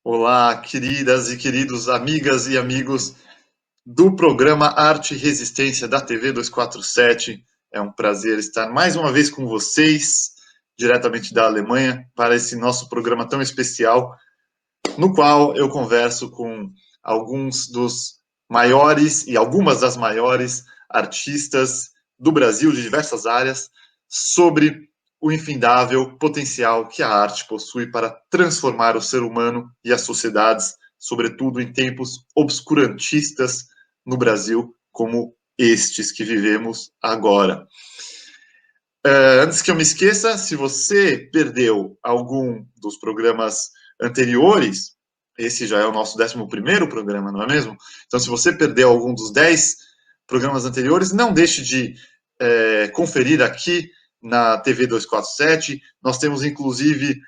Olá, queridas e queridos amigas e amigos do programa Arte e Resistência da TV 247. É um prazer estar mais uma vez com vocês, diretamente da Alemanha, para esse nosso programa tão especial, no qual eu converso com alguns dos maiores e algumas das maiores artistas do Brasil, de diversas áreas, sobre o infindável potencial que a arte possui para transformar o ser humano e as sociedades, sobretudo em tempos obscurantistas no Brasil, como estes que vivemos agora. Antes que eu me esqueça, se você perdeu algum dos programas anteriores, esse já é o nosso 11º programa, não é mesmo? Então, se você perdeu algum dos 10 programas anteriores, não deixe de conferir aqui na TV 247. Nós temos, inclusive,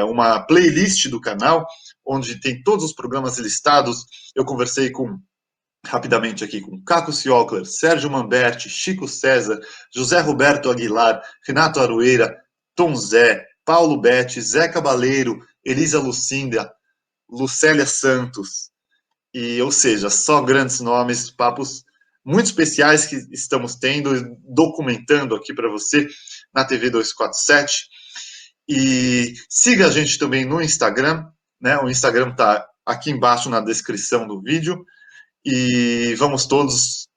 uma playlist do canal, onde tem todos os programas listados. Eu conversei rapidamente aqui com Caco Ciocler, Sérgio Manberti, Chico César, José Roberto Aguilar, Renato Aroeira, Tom Zé, Paulo Betti, Zé Cabaleiro, Elisa Lucinda, Lucélia Santos, ou seja, só grandes nomes, papos muito especiais que estamos tendo, documentando aqui para você na TV 247. E siga a gente também no Instagram, né? O Instagram está aqui embaixo na descrição do vídeo. E vamos todos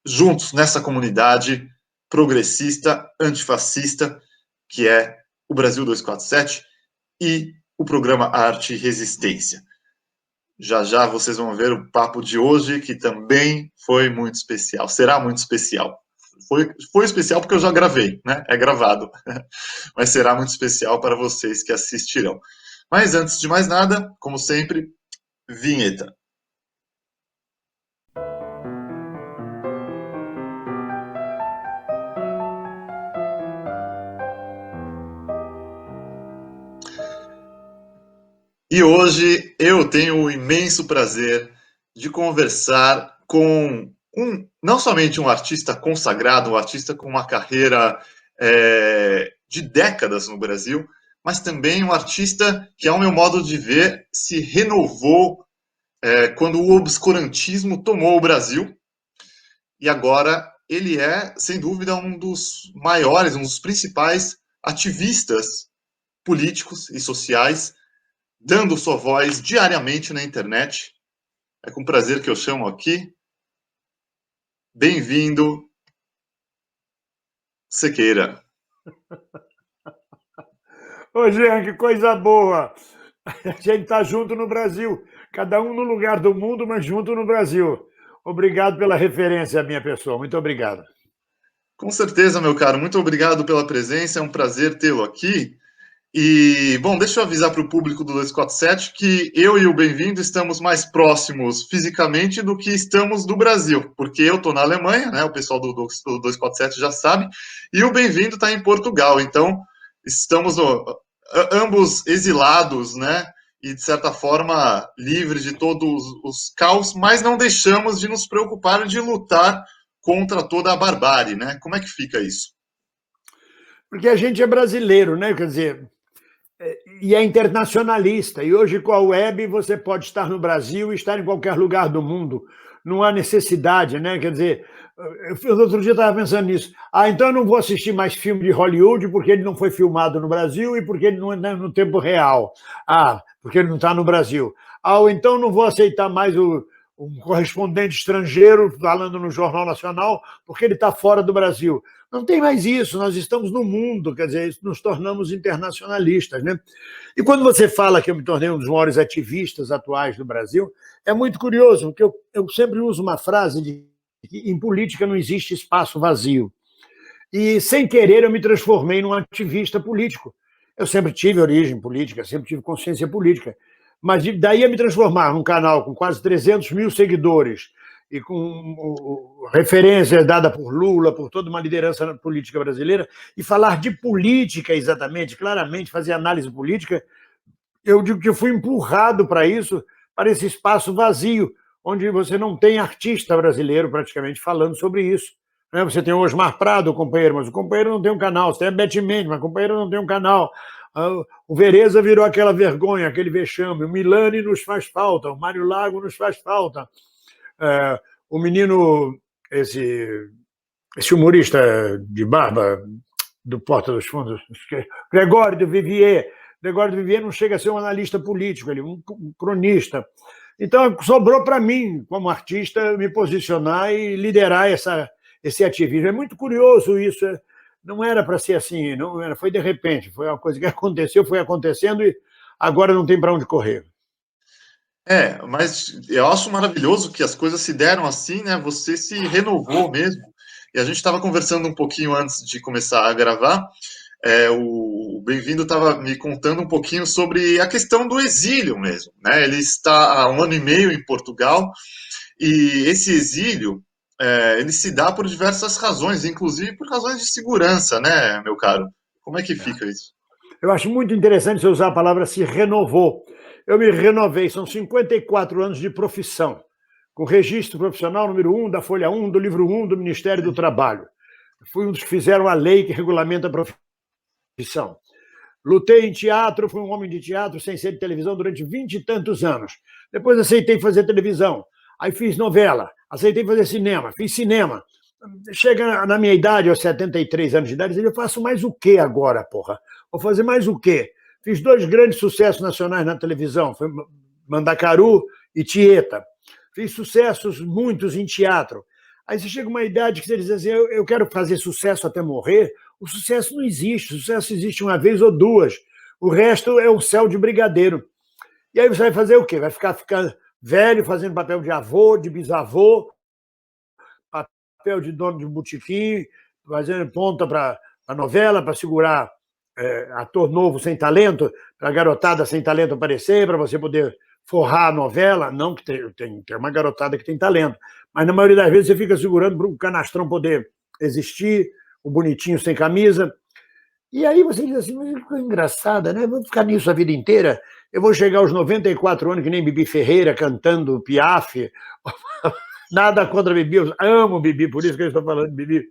juntos nessa comunidade progressista, antifascista, que é o Brasil 247 e o programa Arte e Resistência. Já já vocês vão ver o papo de hoje, que também foi muito especial, será muito especial. Foi especial porque eu já gravei, né? É gravado. Mas será muito especial para vocês que assistirão. Mas antes de mais nada, como sempre, vinheta. E hoje eu tenho o imenso prazer de conversar com não somente um artista consagrado, um artista com uma carreira de décadas no Brasil, mas também um artista que, ao meu modo de ver, se renovou quando o obscurantismo tomou o Brasil. E agora ele é, sem dúvida, um dos maiores, um dos principais ativistas políticos e sociais, dando sua voz diariamente na internet. É com prazer que eu chamo aqui. Bem-vindo, Sequeira. Ô, Jean, que coisa boa! A gente está junto no Brasil, cada um no lugar do mundo, mas junto no Brasil. Obrigado pela referência à minha pessoa, muito obrigado. Com certeza, meu caro, muito obrigado pela presença, é um prazer tê-lo aqui. E, bom, deixa eu avisar para o público do 247 que eu e o Bem-vindo estamos mais próximos fisicamente do que estamos do Brasil, porque eu estou na Alemanha, né? O pessoal do 247 já sabe, e o Bem-vindo está em Portugal. Então, estamos ambos exilados, né? E, de certa forma, livres de todos os caos, mas não deixamos de nos preocupar de lutar contra toda a barbárie, né? Como é que fica isso? Porque a gente é brasileiro, né? Quer dizer, e é internacionalista. E hoje, com a web, você pode estar no Brasil e estar em qualquer lugar do mundo. Não há necessidade, né? Quer dizer, eu outro dia estava pensando nisso. Então eu não vou assistir mais filme de Hollywood porque ele não foi filmado no Brasil e porque ele não é no tempo real. Porque ele não está no Brasil. Ou então não vou aceitar mais um correspondente estrangeiro falando no Jornal Nacional porque ele está fora do Brasil. Não tem mais isso, nós estamos no mundo, quer dizer, nos tornamos internacionalistas, né? E quando você fala que eu me tornei um dos maiores ativistas atuais do Brasil, é muito curioso, porque eu sempre uso uma frase de que em política não existe espaço vazio. E, sem querer, eu me transformei num ativista político. Eu sempre tive origem política, sempre tive consciência política. Mas daí a me transformar num canal com quase 300 mil seguidores e com referência dada por Lula, por toda uma liderança política brasileira, e falar de política exatamente, claramente, fazer análise política, eu digo que eu fui empurrado para isso, para esse espaço vazio, onde você não tem artista brasileiro praticamente falando sobre isso. Você tem o Osmar Prado, o companheiro, mas o companheiro não tem um canal. Você tem a Beth Mendes, mas o companheiro não tem um canal. O Vereza virou aquela vergonha, aquele vexame. O Milani nos faz falta, o Mário Lago nos faz falta. O menino, esse humorista de barba do Porta dos Fundos, Gregório do Vivier. Gregório do Vivier não chega a ser um analista político, ele é um cronista. Então, sobrou para mim, como artista, me posicionar e liderar esse ativismo. É muito curioso isso. Não era para ser assim, não era, foi de repente, foi uma coisa que aconteceu, foi acontecendo e agora não tem para onde correr. Mas eu acho maravilhoso que as coisas se deram assim, né? Você se renovou mesmo. E a gente estava conversando um pouquinho antes de começar a gravar. O Bem-vindo estava me contando um pouquinho sobre a questão do exílio mesmo, né? Ele está há 1 ano e meio em Portugal e esse exílio ele se dá por diversas razões, inclusive por razões de segurança, né, meu caro? Como é que fica isso? Eu acho muito interessante você usar a palavra se renovou. Eu me renovei, são 54 anos de profissão, com registro profissional número 1 da Folha 1, do livro 1 do Ministério do Trabalho. Fui um dos que fizeram a lei que regulamenta a profissão. Lutei em teatro, fui um homem de teatro sem ser de televisão durante 20 e tantos anos. Depois aceitei fazer televisão, aí fiz novela, aceitei fazer cinema, fiz cinema. Chega na minha idade, aos 73 anos de idade, eu faço mais o quê agora, porra? Vou fazer mais o quê? Fiz 2 grandes sucessos nacionais na televisão, foi Mandacaru e Tieta. Fiz sucessos muitos em teatro. Aí você chega uma idade que você diz assim, eu quero fazer sucesso até morrer. O sucesso não existe, o sucesso existe uma vez ou duas. O resto é o céu de brigadeiro. E aí você vai fazer o quê? Vai ficar velho, fazendo papel de avô, de bisavô, papel de dono de botequim, fazendo ponta para a novela, para segurar ator novo sem talento, para a garotada sem talento aparecer, para você poder forrar a novela. Não que tem uma garotada que tem talento, mas na maioria das vezes você fica segurando para o canastrão poder existir, o bonitinho sem camisa. E aí você diz assim, mas que coisa engraçada, né? Vou ficar nisso a vida inteira? Eu vou chegar aos 94 anos que nem Bibi Ferreira cantando Piaf. Nada contra Bibi, eu amo Bibi, por isso que eu estou falando de Bibi.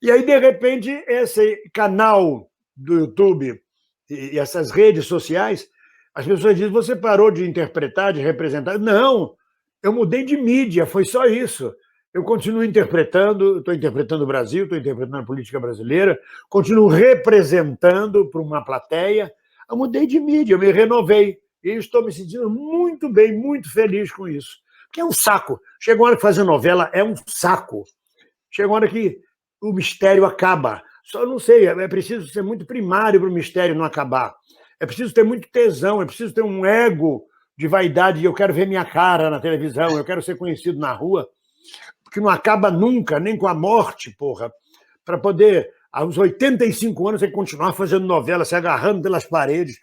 E aí, de repente, esse canal do YouTube e essas redes sociais, as pessoas dizem, você parou de interpretar, de representar? Não, eu mudei de mídia, foi só isso. Eu continuo interpretando, estou interpretando o Brasil, estou interpretando a política brasileira, continuo representando para uma plateia. Eu mudei de mídia, eu me renovei. E estou me sentindo muito bem, muito feliz com isso. Porque é um saco. Chega uma hora que fazer novela é um saco. Chega uma hora que o mistério acaba. Só não sei, é preciso ser muito primário para o mistério não acabar. É preciso ter muito tesão, é preciso ter um ego de vaidade. Eu quero ver minha cara na televisão, eu quero ser conhecido na rua, porque não acaba nunca, nem com a morte, porra. Para poder, aos 85 anos, você continuar fazendo novela, se agarrando pelas paredes,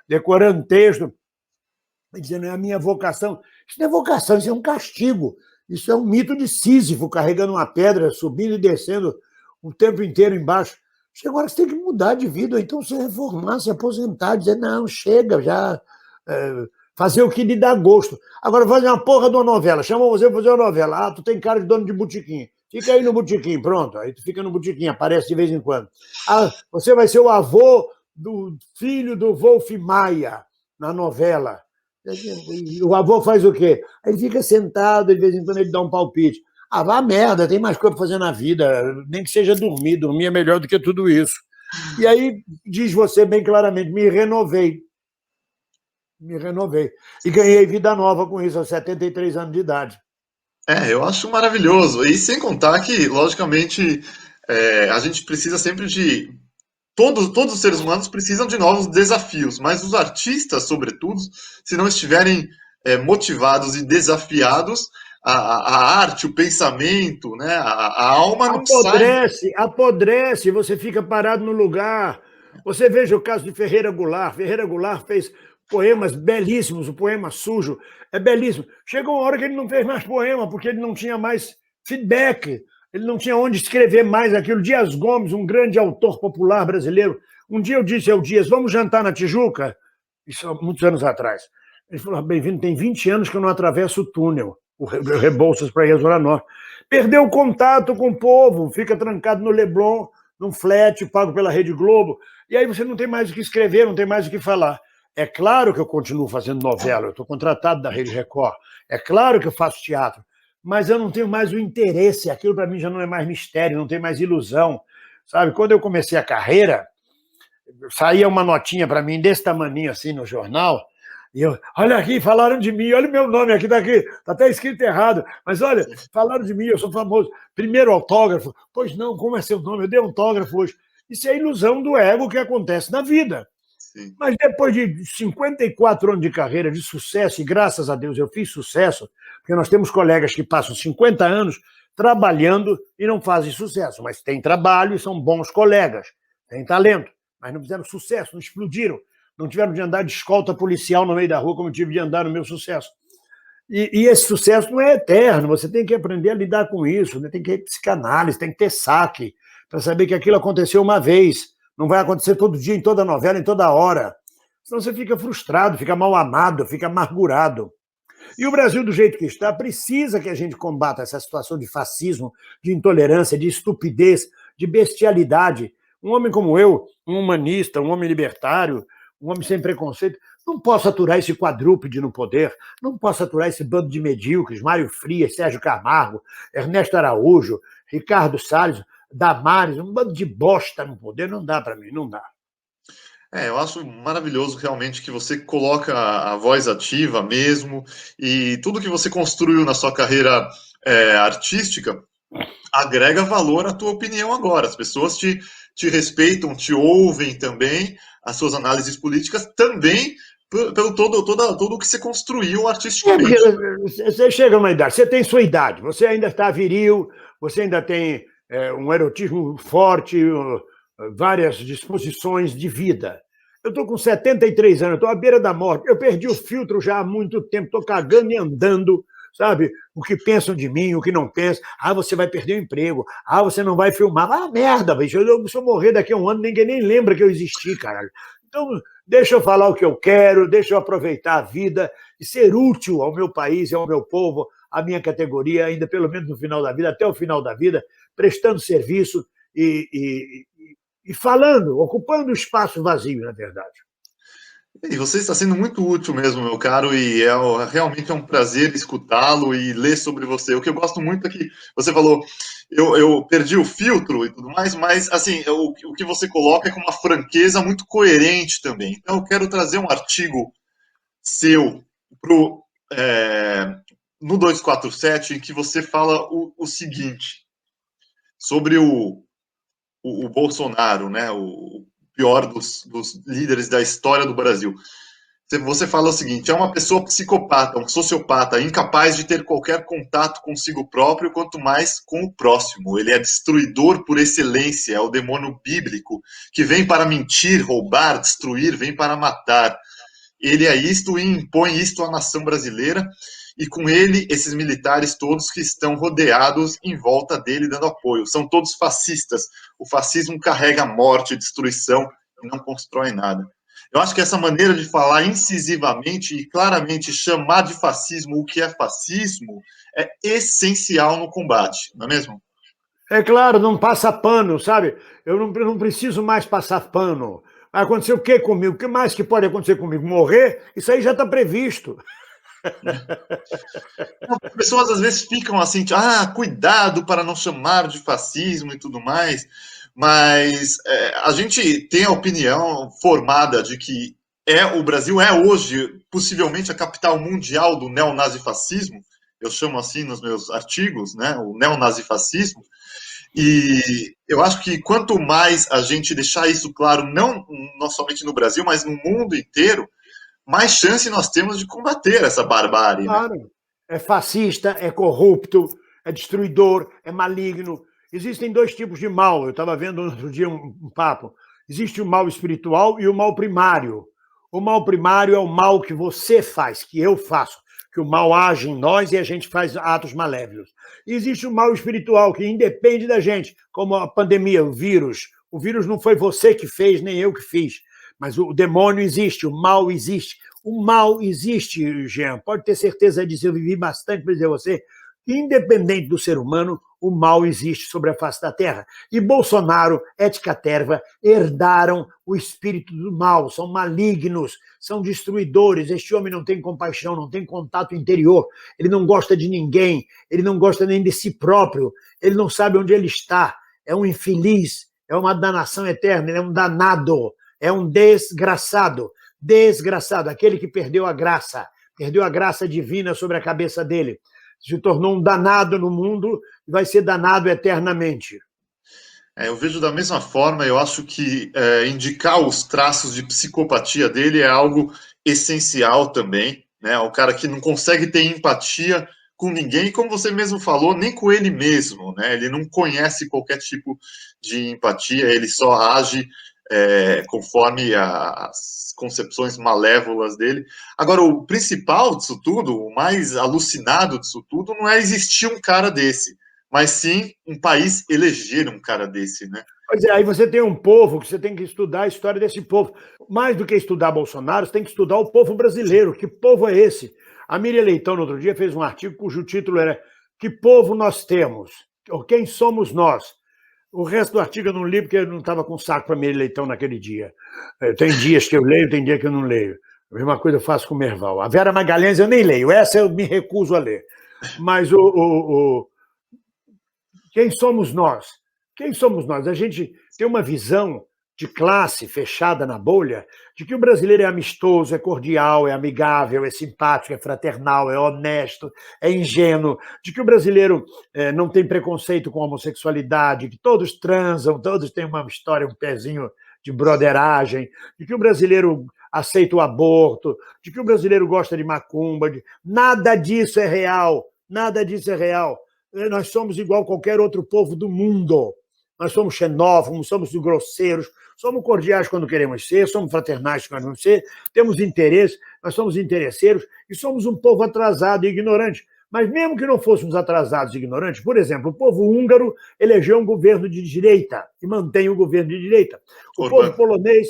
decorando texto, dizendo, é a minha vocação. Isso não é vocação, isso é um castigo. Isso é um mito de Sísifo, carregando uma pedra, subindo e descendo o tempo inteiro embaixo. Chega agora você tem que mudar de vida, ou então se reformar, se aposentar, dizer, não, chega, já fazer o que lhe dá gosto. Agora, fazer uma porra de uma novela, chamam você para fazer uma novela, tu tem cara de dono de botequim, fica aí no botequim, pronto, aí tu fica no botequim, aparece de vez em quando. Você vai ser o avô do filho do Wolf Maia, na novela. O avô faz o quê? Ele fica sentado, de vez em quando ele dá um palpite. Vá a merda, tem mais coisa para fazer na vida, nem que seja dormir. Dormir é melhor do que tudo isso. E aí, diz você bem claramente, me renovei. E ganhei vida nova com isso, aos 73 anos de idade. Eu acho maravilhoso. E sem contar que, logicamente, a gente precisa sempre de... Todos os seres humanos precisam de novos desafios, mas os artistas, sobretudo, se não estiverem motivados e desafiados, a arte, o pensamento, né, a alma não apodrece, você fica parado no lugar. Você veja o caso de Ferreira Goulart. Ferreira Goulart fez poemas belíssimos, o poema Sujo é belíssimo. Chegou uma hora que ele não fez mais poema, porque ele não tinha mais feedback, ele não tinha onde escrever mais aquilo. Dias Gomes, um grande autor popular brasileiro, um dia eu disse ao Dias, vamos jantar na Tijuca? Isso há muitos anos atrás. Ele falou, bem-vindo, tem 20 anos que eu não atravesso o túnel, o Rebouças para ir à Zona Norte. Perdeu o contato com o povo, fica trancado no Leblon, num flat, pago pela Rede Globo, e aí você não tem mais o que escrever, não tem mais o que falar. É claro que eu continuo fazendo novela, eu estou contratado da Rede Record, é claro que eu faço teatro, mas eu não tenho mais o interesse, aquilo para mim já não é mais mistério, não tem mais ilusão, sabe? Quando eu comecei a carreira, saía uma notinha para mim desse tamaninho assim no jornal, e eu, olha aqui, falaram de mim, olha o meu nome aqui, tá até escrito errado, mas olha, falaram de mim, eu sou famoso. Primeiro autógrafo, pois não, como é seu nome? Eu dei autógrafo hoje. Isso é ilusão do ego que acontece na vida. Sim. Mas depois de 54 anos de carreira, de sucesso, e graças a Deus eu fiz sucesso, porque nós temos colegas que passam 50 anos trabalhando e não fazem sucesso, mas têm trabalho e são bons colegas, têm talento, mas não fizeram sucesso, não explodiram, não tiveram de andar de escolta policial no meio da rua como eu tive de andar no meu sucesso. E esse sucesso não é eterno, você tem que aprender a lidar com isso, né? Tem que ter psicanálise, tem que ter saque, para saber que aquilo aconteceu uma vez, não vai acontecer todo dia, em toda novela, em toda hora. Senão você fica frustrado, fica mal amado, fica amargurado. E o Brasil, do jeito que está, precisa que a gente combata essa situação de fascismo, de intolerância, de estupidez, de bestialidade. Um homem como eu, um humanista, um homem libertário, um homem sem preconceito, não posso aturar esse quadrúpede no poder, não posso aturar esse bando de medíocres, Mário Frias, Sérgio Camargo, Ernesto Araújo, Ricardo Salles, Damares, um bando de bosta no poder, não dá para mim, não dá. Eu acho maravilhoso realmente que você coloca a voz ativa mesmo, e tudo que você construiu na sua carreira artística agrega valor à tua opinião agora. As pessoas te respeitam, te ouvem também, as suas análises políticas também, pelo todo o que você construiu artisticamente. Você chega numa idade, você tem sua idade, você ainda está viril, você ainda tem um erotismo forte, várias disposições de vida. Eu estou com 73 anos, estou à beira da morte, eu perdi o filtro já há muito tempo, estou cagando e andando, sabe? O que pensam de mim, o que não pensam. Ah, você vai perder o emprego. Ah, você não vai filmar. Ah, merda, bicho. Se eu morrer daqui a um ano, ninguém nem lembra que eu existi, caralho. Então, deixa eu falar o que eu quero, deixa eu aproveitar a vida e ser útil ao meu país e ao meu povo, à minha categoria, ainda pelo menos no final da vida, até o final da vida, prestando serviço e falando, ocupando o espaço vazio, na verdade. E você está sendo muito útil mesmo, meu caro, e realmente é um prazer escutá-lo e ler sobre você. O que eu gosto muito é que você falou, eu perdi o filtro e tudo mais, mas assim, o que você coloca é com uma franqueza muito coerente também. Então eu quero trazer um artigo seu no 247, em que você fala o seguinte, sobre o Bolsonaro, né, o pior dos líderes da história do Brasil. Você fala o seguinte, é uma pessoa psicopata, um sociopata, incapaz de ter qualquer contato consigo próprio, quanto mais com o próximo. Ele é destruidor por excelência, é o demônio bíblico, que vem para mentir, roubar, destruir, vem para matar. Ele é isto e impõe isto à nação brasileira, e com ele, esses militares todos que estão rodeados em volta dele, dando apoio. São todos fascistas. O fascismo carrega morte, destruição e não constrói nada. Eu acho que essa maneira de falar incisivamente e claramente chamar de fascismo o que é fascismo é essencial no combate, não é mesmo? É claro, não passa pano, sabe? Eu não preciso mais passar pano. Vai acontecer o que comigo? O que mais que pode acontecer comigo? Morrer? Isso aí já está previsto. As pessoas às vezes ficam assim, cuidado para não chamar de fascismo e tudo mais, mas a gente tem a opinião formada de que o Brasil é hoje possivelmente a capital mundial do neonazifascismo, eu chamo assim nos meus artigos, né, o neonazifascismo, e eu acho que quanto mais a gente deixar isso claro, não somente no Brasil, mas no mundo inteiro, mais chance nós temos de combater essa barbárie. Claro. Né? É fascista, é corrupto, é destruidor, é maligno. Existem dois tipos de mal. Eu estava vendo outro dia um papo. Existe o mal espiritual e o mal primário. O mal primário é o mal que você faz, que eu faço, que o mal age em nós e a gente faz atos malévolos. E existe o mal espiritual, que independe da gente, como a pandemia, o vírus. O vírus não foi você que fez, nem eu que fiz. Mas o demônio existe, o mal existe. O mal existe, Jean. Pode ter certeza disso. Eu vivi bastante para dizer a você. Independente do ser humano, o mal existe sobre a face da terra. E Bolsonaro, et caterva, herdaram o espírito do mal, são malignos, são destruidores. Este homem não tem compaixão, não tem contato interior, ele não gosta de ninguém, ele não gosta nem de si próprio, ele não sabe onde ele está, é um infeliz, é uma danação eterna, ele é um danado, é um desgraçado. Desgraçado, aquele que perdeu a graça divina sobre a cabeça dele. Se tornou um danado no mundo e vai ser danado eternamente. Eu vejo da mesma forma, eu acho que indicar os traços de psicopatia dele é algo essencial também, né? O cara que não consegue ter empatia com ninguém, como você mesmo falou, nem com ele mesmo, né? Ele não conhece qualquer tipo de empatia, ele só age conforme as concepções malévolas dele. Agora, o principal disso tudo, o mais alucinado disso tudo, não é existir um cara desse, mas sim um país eleger um cara desse, né? Pois é, aí você tem um povo que você tem que estudar a história desse povo. Mais do que estudar Bolsonaro, você tem que estudar o povo brasileiro. Que povo é esse? A Miriam Leitão, no outro dia, fez um artigo cujo título era Que povo nós temos? Ou quem somos nós? O resto do artigo eu não li porque eu não estava com saco para Miriam Leitão naquele dia. Tem dias que eu leio, tem dia que eu não leio. A mesma coisa eu faço com o Merval. A Vera Magalhães eu nem leio, essa eu me recuso a ler. Mas quem somos nós? Quem somos nós? A gente tem uma visão de classe fechada na bolha, de que o brasileiro é amistoso, é cordial, é amigável, é simpático, é fraternal, é honesto, é ingênuo, de que o brasileiro não tem preconceito com a homossexualidade, que todos transam, todos têm uma história, um pezinho de broderagem, de que o brasileiro aceita o aborto, de que o brasileiro gosta de macumba. Nada disso é real, nada disso é real. Nós somos igual a qualquer outro povo do mundo. Nós somos xenófobos, somos grosseiros, somos cordiais quando queremos ser, somos fraternais quando queremos ser, temos interesse, nós somos interesseiros e somos um povo atrasado e ignorante. Mas mesmo que não fôssemos atrasados e ignorantes, por exemplo, o povo húngaro elegeu um governo de direita e mantém o governo de direita. O povo polonês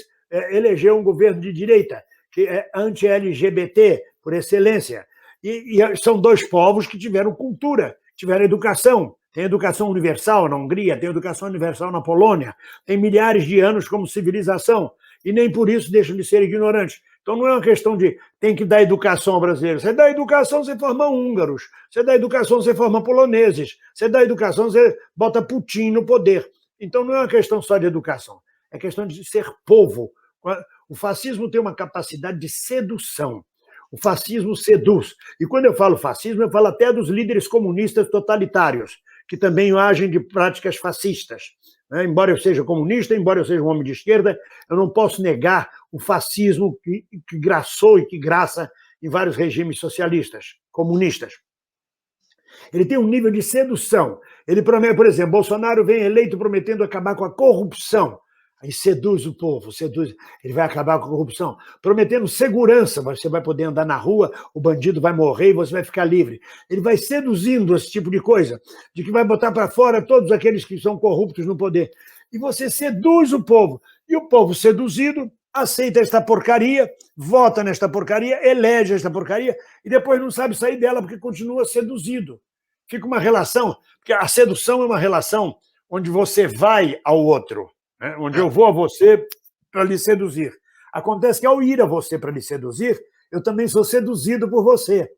elegeu um governo de direita, que é anti-LGBT, por excelência. E são dois povos que tiveram cultura, tiveram educação. Tem educação universal na Hungria, tem educação universal na Polônia, tem milhares de anos como civilização, e nem por isso deixam de ser ignorantes. Então não é uma questão de tem que dar educação ao brasileiro. Você dá educação, você forma húngaros. Você dá educação, você forma poloneses. Você dá educação, você bota Putin no poder. Então não é uma questão só de educação, é questão de ser povo. O fascismo tem uma capacidade de sedução. O fascismo seduz. E quando eu falo fascismo, eu falo até dos líderes comunistas totalitários, que também agem de práticas fascistas. Embora eu seja comunista, embora eu seja um homem de esquerda, eu não posso negar o fascismo que graçou e que graça em vários regimes socialistas, comunistas. Ele tem um nível de sedução. Ele promete, por exemplo, Bolsonaro vem eleito prometendo acabar com a corrupção. Aí seduz o povo, seduz, ele vai acabar com a corrupção, prometendo segurança, você vai poder andar na rua, o bandido vai morrer e você vai ficar livre. Ele vai seduzindo esse tipo de coisa, de que vai botar para fora todos aqueles que são corruptos no poder. E você seduz o povo. E o povo seduzido aceita esta porcaria, vota nesta porcaria, elege esta porcaria e depois não sabe sair dela porque continua seduzido. Fica uma relação, porque a sedução é uma relação onde você vai ao outro, onde eu vou a você para lhe seduzir. Acontece que ao ir a você para lhe seduzir, eu também sou seduzido por você.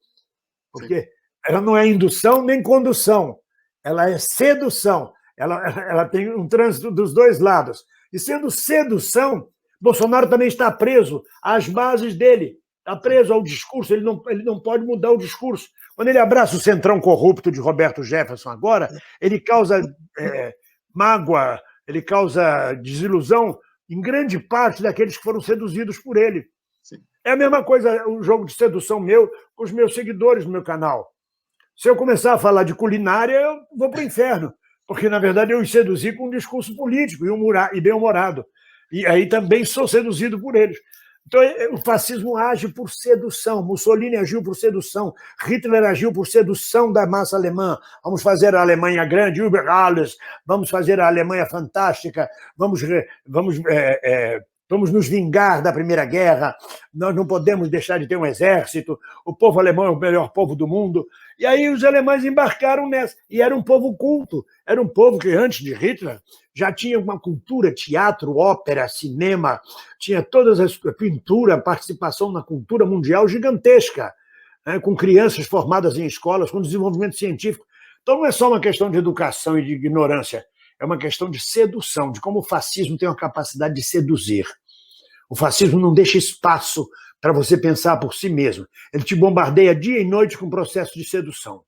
Porque ela não é indução nem condução, ela é sedução. Ela tem um trânsito dos dois lados. E sendo sedução, Bolsonaro também está preso às bases dele, está preso ao discurso, ele não pode mudar o discurso. Quando ele abraça o centrão corrupto de Roberto Jefferson agora, ele causa mágoa, ele causa desilusão em grande parte daqueles que foram seduzidos por ele. Sim. É a mesma coisa o jogo de sedução meu com os meus seguidores no meu canal. Se eu começar a falar de culinária, eu vou para o inferno, porque, na verdade, eu os seduzi com um discurso político e bem-humorado. E aí também sou seduzido por eles. Então, o fascismo age por sedução. Mussolini agiu por sedução. Hitler agiu por sedução da massa alemã. Vamos fazer a Alemanha grande, über alles. Vamos fazer a Alemanha fantástica. Vamos vamos nos vingar da Primeira Guerra, nós não podemos deixar de ter um exército, o povo alemão é o melhor povo do mundo. E aí os alemães embarcaram nessa. E era um povo culto, era um povo que antes de Hitler já tinha uma cultura, teatro, ópera, cinema, tinha todas as pintura, participação na cultura mundial gigantesca, né, com crianças formadas em escolas, com desenvolvimento científico. Então não é só uma questão de educação e de ignorância, é uma questão de sedução, de como o fascismo tem uma capacidade de seduzir. O fascismo não deixa espaço para você pensar por si mesmo. Ele te bombardeia dia e noite com processo de sedução.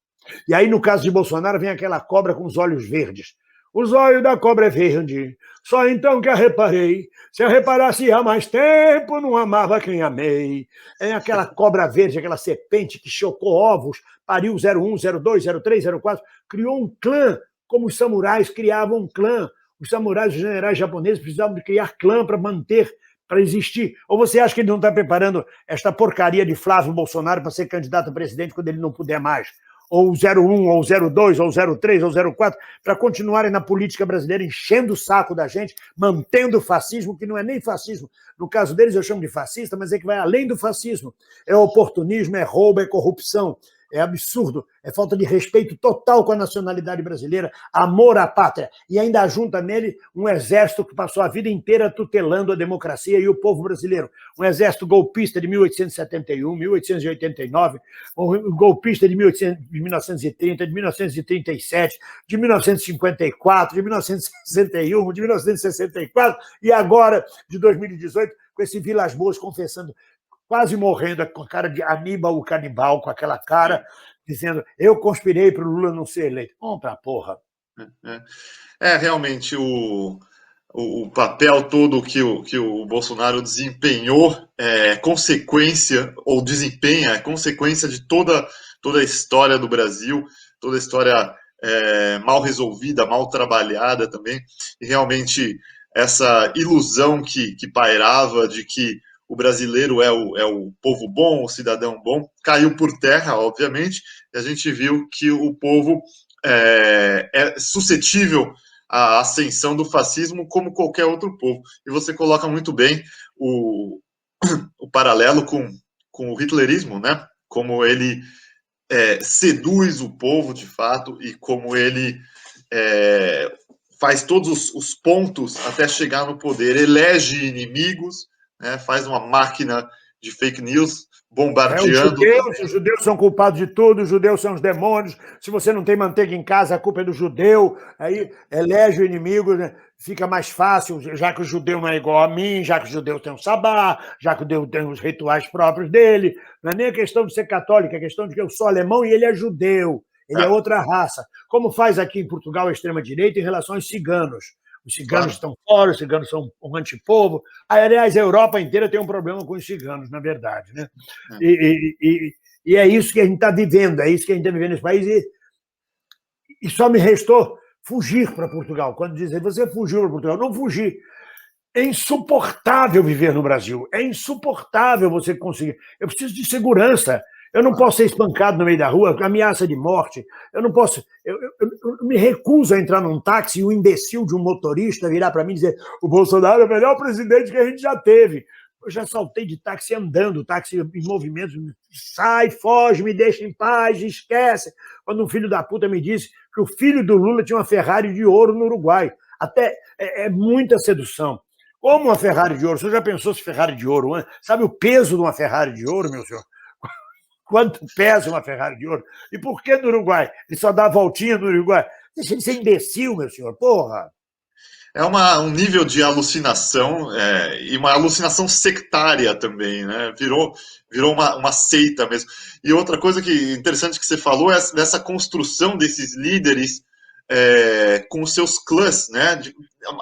E aí, no caso de Bolsonaro, vem aquela cobra com os olhos verdes. Os olhos da cobra é verde, só então que a reparei. Se eu reparasse há mais tempo, não amava quem amei. É aquela cobra verde, aquela serpente que chocou ovos, pariu 01, 02, 03, 04, criou um clã, como os samurais criavam um clã. Os samurais, os generais japoneses precisavam de criar clã para manter, para existir. Ou você acha que ele não está preparando esta porcaria de Flávio Bolsonaro para ser candidato a presidente quando ele não puder mais? Ou 01, ou 02, ou 03, ou 04, para continuarem na política brasileira enchendo o saco da gente, mantendo o fascismo, que não é nem fascismo. No caso deles eu chamo de fascista, mas é que vai além do fascismo. É oportunismo, é roubo, é corrupção. É absurdo, é falta de respeito total com a nacionalidade brasileira, amor à pátria, e ainda junta nele um exército que passou a vida inteira tutelando a democracia e o povo brasileiro. Um exército golpista de 1871, 1889, um golpista de 1930, de 1937, de 1954, de 1961, de 1964, e agora, de 2018, com esse Vilas Boas confessando, quase morrendo, com a cara de Aníbal o canibal, com aquela cara, dizendo, eu conspirei para o Lula não ser eleito. Vamos pra porra. Realmente, o papel todo que o Bolsonaro desempenhou é consequência, ou desempenha, é consequência de toda a história do Brasil, toda a história mal resolvida, mal trabalhada também, e realmente essa ilusão que pairava de que o brasileiro é o povo bom, o cidadão bom, caiu por terra, obviamente, e a gente viu que o povo é suscetível à ascensão do fascismo como qualquer outro povo. E você coloca muito bem o paralelo com o hitlerismo, né? Como ele seduz o povo, de fato, e como ele faz todos os pontos até chegar no poder, elege inimigos, né, faz uma máquina de fake news, bombardeando... Os judeus são culpados de tudo, os judeus são os demônios, se você não tem manteiga em casa, a culpa é do judeu, aí elege o inimigo, né? Fica mais fácil, já que o judeu não é igual a mim, já que o judeu tem um sabá, já que o judeu tem os rituais próprios dele, não é nem a questão de ser católico, é a questão de que eu sou alemão e ele é judeu, ele é outra raça, como faz aqui em Portugal a extrema-direita em relação aos ciganos. Os ciganos estão fora, os ciganos são um antipovo. Aliás, a Europa inteira tem um problema com os ciganos, na verdade. Né? E é isso que a gente está vivendo, é isso que a gente está vivendo nesse país. E só me restou fugir para Portugal. Quando dizem, você fugiu para Portugal. Não fugi. É insuportável viver no Brasil. É insuportável você conseguir. Eu preciso de segurança. Eu não posso ser espancado no meio da rua, ameaça de morte. Eu não posso. Eu me recuso a entrar num táxi e o imbecil de um motorista virar para mim e dizer: o Bolsonaro é o melhor presidente que a gente já teve. Eu já saltei de táxi andando, táxi em movimento. Sai, foge, me deixa em paz, esquece. Quando um filho da puta me disse que o filho do Lula tinha uma Ferrari de ouro no Uruguai. Até é muita sedução. Como uma Ferrari de ouro? Você já pensou se Ferrari de ouro? Sabe o peso de uma Ferrari de ouro, meu senhor? Quanto pesa uma Ferrari de ouro? E por que no Uruguai? Ele só dá a voltinha no Uruguai. Deixa de ser imbecil, meu senhor, porra. É um nível de alucinação, e uma alucinação sectária também, né? Virou uma seita mesmo. E outra coisa interessante que você falou é dessa construção desses líderes com os seus clãs, né?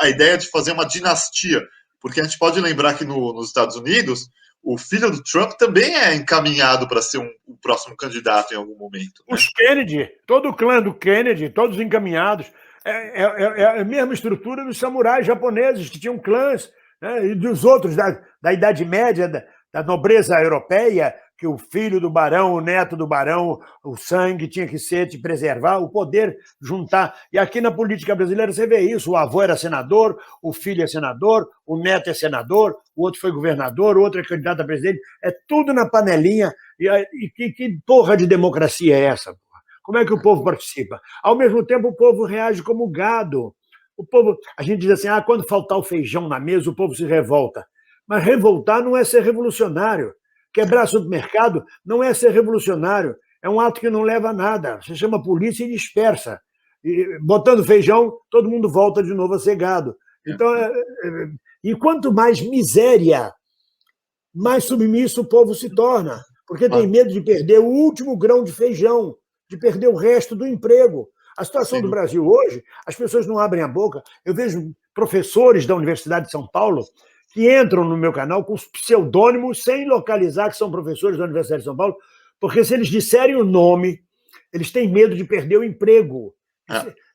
A ideia de fazer uma dinastia. Porque a gente pode lembrar que nos Estados Unidos, o filho do Trump também é encaminhado para ser o próximo candidato em algum momento. Né? Os Kennedy, todo o clã do Kennedy, todos encaminhados. É a mesma estrutura dos samurais japoneses, que tinham clãs, né? E dos outros, da Idade Média, da nobreza europeia, que o filho do barão, o neto do barão, o sangue tinha que ser de preservar, o poder juntar. E aqui na política brasileira você vê isso, o avô era senador, o filho é senador, o neto é senador, o outro foi governador, o outro é candidato a presidente, é tudo na panelinha. E que porra de democracia é essa? Como é que o povo participa? Ao mesmo tempo, o povo reage como gado. O povo, a gente diz assim, quando faltar o feijão na mesa, o povo se revolta. Mas revoltar não é ser revolucionário. Quebrar supermercado não é ser revolucionário. É um ato que não leva a nada. Você chama a polícia e dispersa. E, botando feijão, todo mundo volta de novo a ser gado. Então, e quanto mais miséria, mais submisso o povo se torna, porque tem medo de perder o último grão de feijão, de perder o resto do emprego. A situação do Brasil hoje, as pessoas não abrem a boca. Eu vejo professores da Universidade de São Paulo que entram no meu canal com pseudônimos sem localizar que são professores da Universidade de São Paulo, porque se eles disserem o nome, eles têm medo de perder o emprego.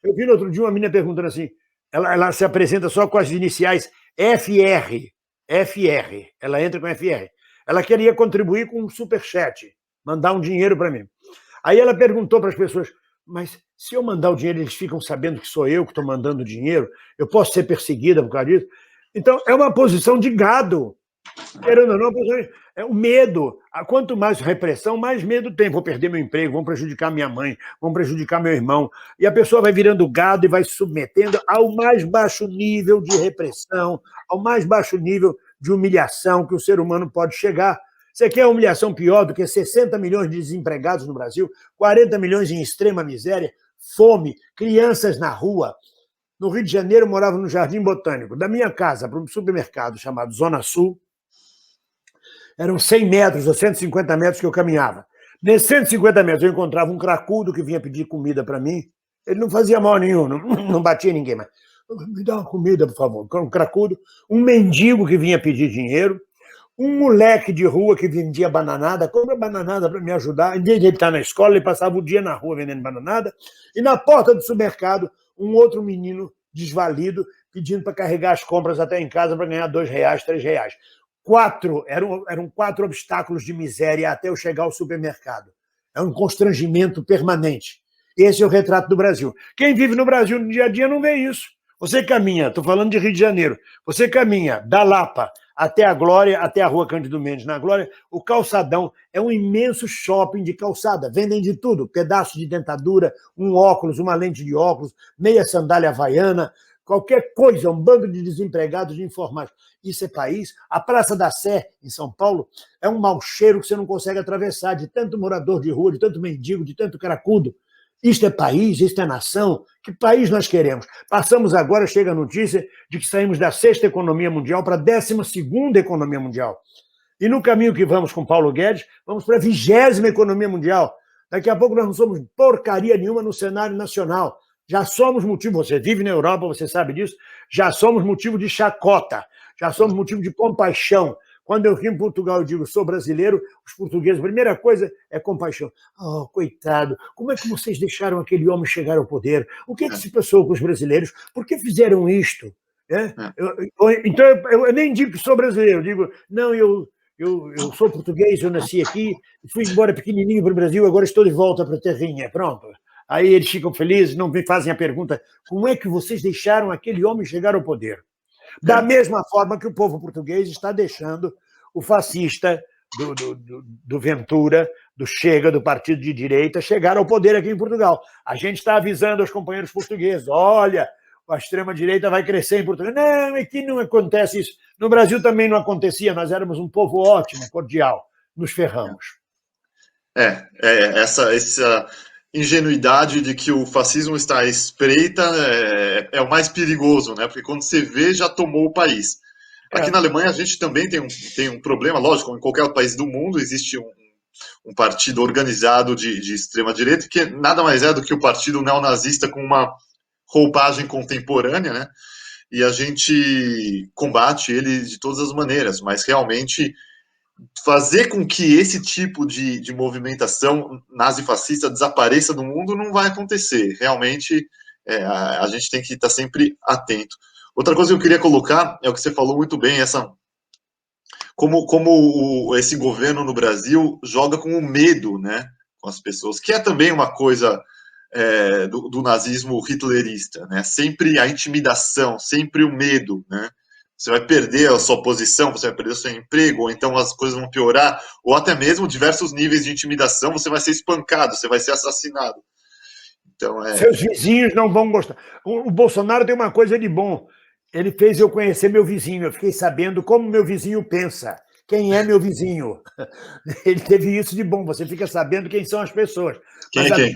Eu vi no outro dia uma menina perguntando assim, ela se apresenta só com as iniciais FR, ela entra com FR. Ela queria contribuir com um superchat, mandar um dinheiro para mim. Aí ela perguntou para as pessoas, mas se eu mandar o dinheiro, eles ficam sabendo que sou eu que estou mandando o dinheiro, eu posso ser perseguida por causa disso? Então, é uma posição de gado. Querendo ou não, é o medo. Quanto mais repressão, mais medo tem. Vou perder meu emprego, vão prejudicar minha mãe, vão prejudicar meu irmão. E a pessoa vai virando gado e vai se submetendo ao mais baixo nível de repressão, ao mais baixo nível de humilhação que o ser humano pode chegar. Você quer humilhação pior do que 60 milhões de desempregados no Brasil, 40 milhões em extrema miséria, fome, crianças na rua? No Rio de Janeiro, eu morava no Jardim Botânico. Da minha casa para um supermercado chamado Zona Sul, eram 100 metros ou 150 metros que eu caminhava. Nesses 150 metros eu encontrava um cracudo que vinha pedir comida para mim. Ele não fazia mal nenhum, não batia ninguém, mas me dá uma comida, por favor. Um cracudo, um mendigo que vinha pedir dinheiro, um moleque de rua que vendia bananada, compra bananada para me ajudar. Em vez de ele estar na escola, ele passava o dia na rua vendendo bananada. E na porta do supermercado, um outro menino desvalido pedindo para carregar as compras até em casa para ganhar R$2, R$3. Eram 4 obstáculos de miséria até eu chegar ao supermercado. É um constrangimento permanente. Esse é o retrato do Brasil. Quem vive no Brasil no dia a dia não vê isso. Você caminha, estou falando de Rio de Janeiro, você caminha da Lapa até a Glória, até a Rua Cândido Mendes. Na Glória, o calçadão é um imenso shopping de calçada. Vendem de tudo, pedaço de dentadura, um óculos, uma lente de óculos, meia sandália havaiana, qualquer coisa, um bando de desempregados de informática. Isso é país. A Praça da Sé, em São Paulo, é um mau cheiro que você não consegue atravessar, de tanto morador de rua, de tanto mendigo, de tanto cracudo. Isto é país, isto é nação. Que país nós queremos? Passamos agora, chega a notícia de que saímos da 6ª economia mundial para a 12ª economia mundial. E no caminho que vamos com Paulo Guedes, vamos para a 20ª economia mundial. Daqui a pouco nós não somos porcaria nenhuma no cenário nacional. Já somos motivo, você vive na Europa, você sabe disso, já somos motivo de chacota, já somos motivo de compaixão. Quando eu vim em Portugal, eu digo, sou brasileiro, os portugueses, a primeira coisa é compaixão. Oh, coitado, como é que vocês deixaram aquele homem chegar ao poder? O que é que se passou com os brasileiros? Por que fizeram isto? Então, eu nem digo que sou brasileiro, eu digo, não, eu sou português, eu nasci aqui, fui embora pequenininho para o Brasil, agora estou de volta para a terrinha, pronto. Aí eles ficam felizes, não me fazem a pergunta, como é que vocês deixaram aquele homem chegar ao poder? Da mesma forma que o povo português está deixando o fascista do Ventura, do Chega, do partido de direita, chegar ao poder aqui em Portugal. A gente está avisando aos companheiros portugueses, olha, a extrema-direita vai crescer em Portugal. Não, aqui não acontece isso. No Brasil também não acontecia, nós éramos um povo ótimo, cordial. Nos ferramos. Essa ingenuidade de que o fascismo está à espreita é o mais perigoso, né? Porque quando você vê, já tomou o país. Aqui na Alemanha a gente também tem um problema, lógico, como em qualquer país do mundo, existe um partido organizado de extrema-direita, que nada mais é do que o partido neonazista com uma roupagem contemporânea, né? E a gente combate ele de todas as maneiras, mas realmente fazer com que esse tipo de movimentação nazifascista desapareça do mundo não vai acontecer. Realmente, a gente tem que estar sempre atento. Outra coisa que eu queria colocar é o que você falou muito bem, como esse governo no Brasil joga com o medo, né, com as pessoas, que é também uma coisa do nazismo hitlerista, né, sempre a intimidação, sempre o medo, né, você vai perder a sua posição, você vai perder o seu emprego, ou então as coisas vão piorar, ou até mesmo diversos níveis de intimidação, você vai ser espancado, você vai ser assassinado. Então, Seus vizinhos não vão gostar. O Bolsonaro tem uma coisa de bom. Ele fez eu conhecer meu vizinho. Eu fiquei sabendo como meu vizinho pensa. Quem é meu vizinho? Ele teve isso de bom. Você fica sabendo quem são as pessoas. Quem Mas é quem?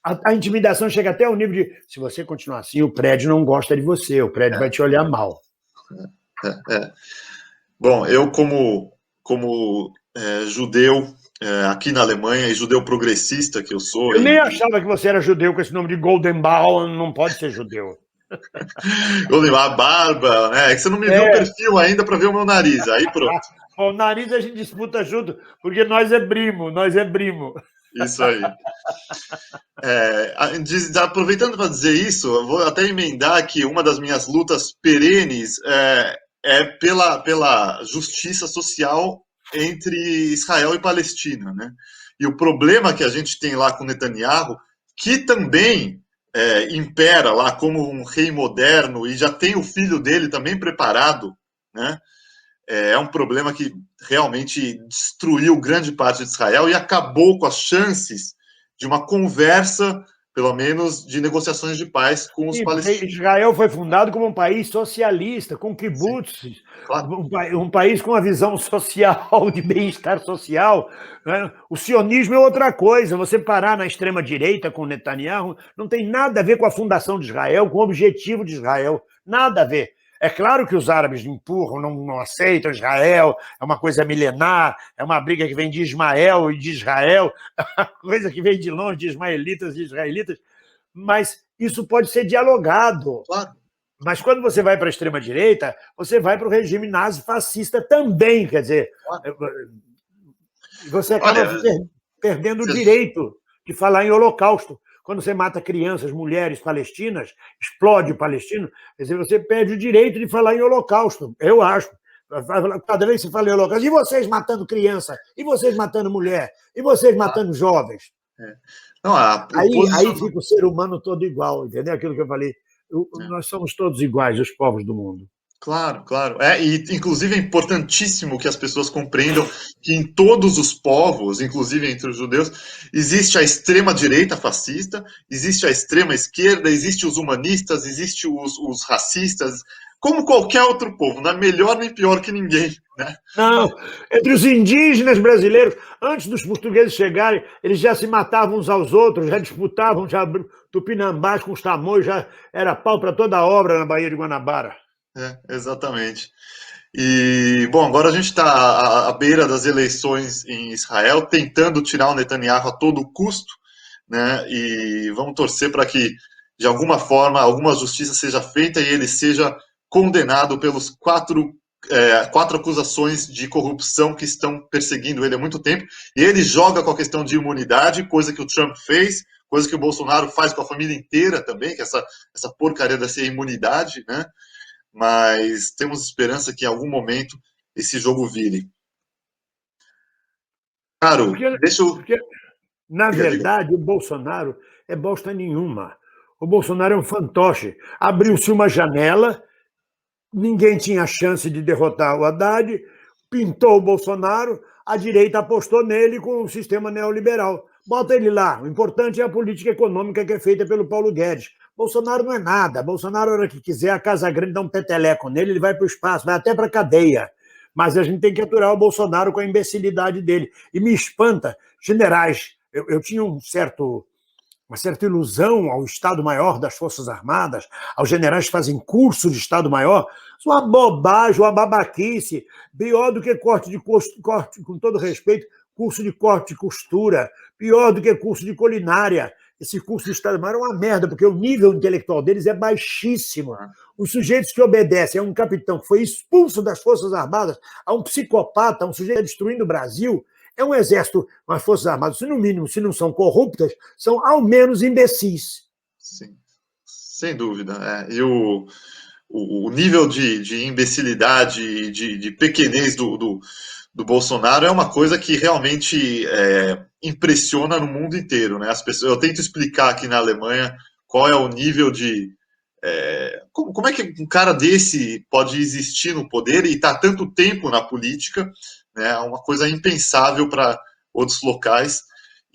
a intimidação chega até o nível de: se você continuar assim, o prédio não gosta de você, o prédio vai te olhar mal. Bom, eu como judeu aqui na Alemanha, e judeu progressista que eu sou... Eu nem achava que você era judeu com esse nome de Golden Baum, não pode ser judeu. Eu lembro, a barba, né? É que você não me viu o perfil ainda para ver o meu nariz, aí pronto. O nariz a gente disputa junto, porque nós é primo, nós é primo. Isso aí. Aproveitando para dizer isso, eu vou até emendar que uma das minhas lutas perenes é pela justiça social entre Israel e Palestina, né? E o problema que a gente tem lá com Netanyahu, que também impera lá como um rei moderno e já tem o filho dele também preparado, né? É um problema que realmente destruiu grande parte de Israel e acabou com as chances de uma conversa, pelo menos, de negociações de paz com os palestinos. Israel foi fundado como um país socialista, com kibbutzes, claro. um país com uma visão social, de bem-estar social. Né? O sionismo é outra coisa. Você parar na extrema-direita com Netanyahu não tem nada a ver com a fundação de Israel, com o objetivo de Israel. Nada a ver. É claro que os árabes empurram, não aceitam Israel, é uma coisa milenar, é uma briga que vem de Ismael e de Israel, é uma coisa que vem de longe, de ismaelitas e israelitas, mas isso pode ser dialogado. Claro. Mas quando você vai para a extrema-direita, você vai para o regime nazi-fascista também, quer dizer, você acaba perdendo o direito de falar em holocausto. Quando você mata crianças, mulheres palestinas, explode o palestino, quer dizer, você perde o direito de falar em holocausto, eu acho. Cada vez que você fala em holocausto, e vocês matando criança? E vocês matando mulher? E vocês matando jovens? Não, aí fica o ser humano todo igual, entendeu? Aquilo que eu falei. Nós somos todos iguais, os povos do mundo. Claro, claro. E inclusive é importantíssimo que as pessoas compreendam que em todos os povos, inclusive entre os judeus, existe a extrema-direita fascista, existe a extrema-esquerda, existe os humanistas, existe os racistas, como qualquer outro povo, não é melhor nem pior que ninguém. Né? Não, entre os indígenas brasileiros, antes dos portugueses chegarem, eles já se matavam uns aos outros, já disputavam, já tupinambás com os tamoios, já era pau para toda a obra na Baía de Guanabara. Exatamente. E, bom, agora a gente está à beira das eleições em Israel, tentando tirar o Netanyahu a todo custo, né? E vamos torcer para que, de alguma forma, alguma justiça seja feita e ele seja condenado pelos quatro acusações de corrupção que estão perseguindo ele há muito tempo. E ele joga com a questão de imunidade, coisa que o Trump fez, coisa que o Bolsonaro faz com a família inteira também, que essa porcaria dessa imunidade, né? Mas temos esperança que em algum momento esse jogo vire. Claro, porque, na verdade, o Bolsonaro é bosta nenhuma. O Bolsonaro é um fantoche. Abriu-se uma janela, ninguém tinha chance de derrotar o Haddad, pintou o Bolsonaro, a direita apostou nele com o sistema neoliberal. Bota ele lá. O importante é a política econômica que é feita pelo Paulo Guedes. Bolsonaro não é nada. Bolsonaro, a hora que quiser, a Casa Grande dá um peteleco nele, ele vai para o espaço, vai até para a cadeia. Mas a gente tem que aturar o Bolsonaro com a imbecilidade dele. E me espanta, generais. Eu tinha uma certa ilusão ao Estado-Maior das Forças Armadas, aos generais que fazem curso de Estado-Maior. Isso é uma bobagem, uma babaquice, pior do que corte, com todo respeito, curso de corte e costura, pior do que curso de culinária. Esse curso de Estado-Maior é uma merda, porque o nível intelectual deles é baixíssimo. Os sujeitos que obedecem a um capitão que foi expulso das Forças Armadas, a um psicopata, a um sujeito que está destruindo o Brasil, é um exército, umas Forças Armadas, no mínimo, se não são corruptas, são ao menos imbecis. Sim, sem dúvida. E o nível de imbecilidade, de pequenez do Bolsonaro é uma coisa que realmente impressiona no mundo inteiro. Né? As pessoas, eu tento explicar aqui na Alemanha qual é o nível de Como é que um cara desse pode existir no poder e estar tá tanto tempo na política, né? Uma coisa impensável para outros locais.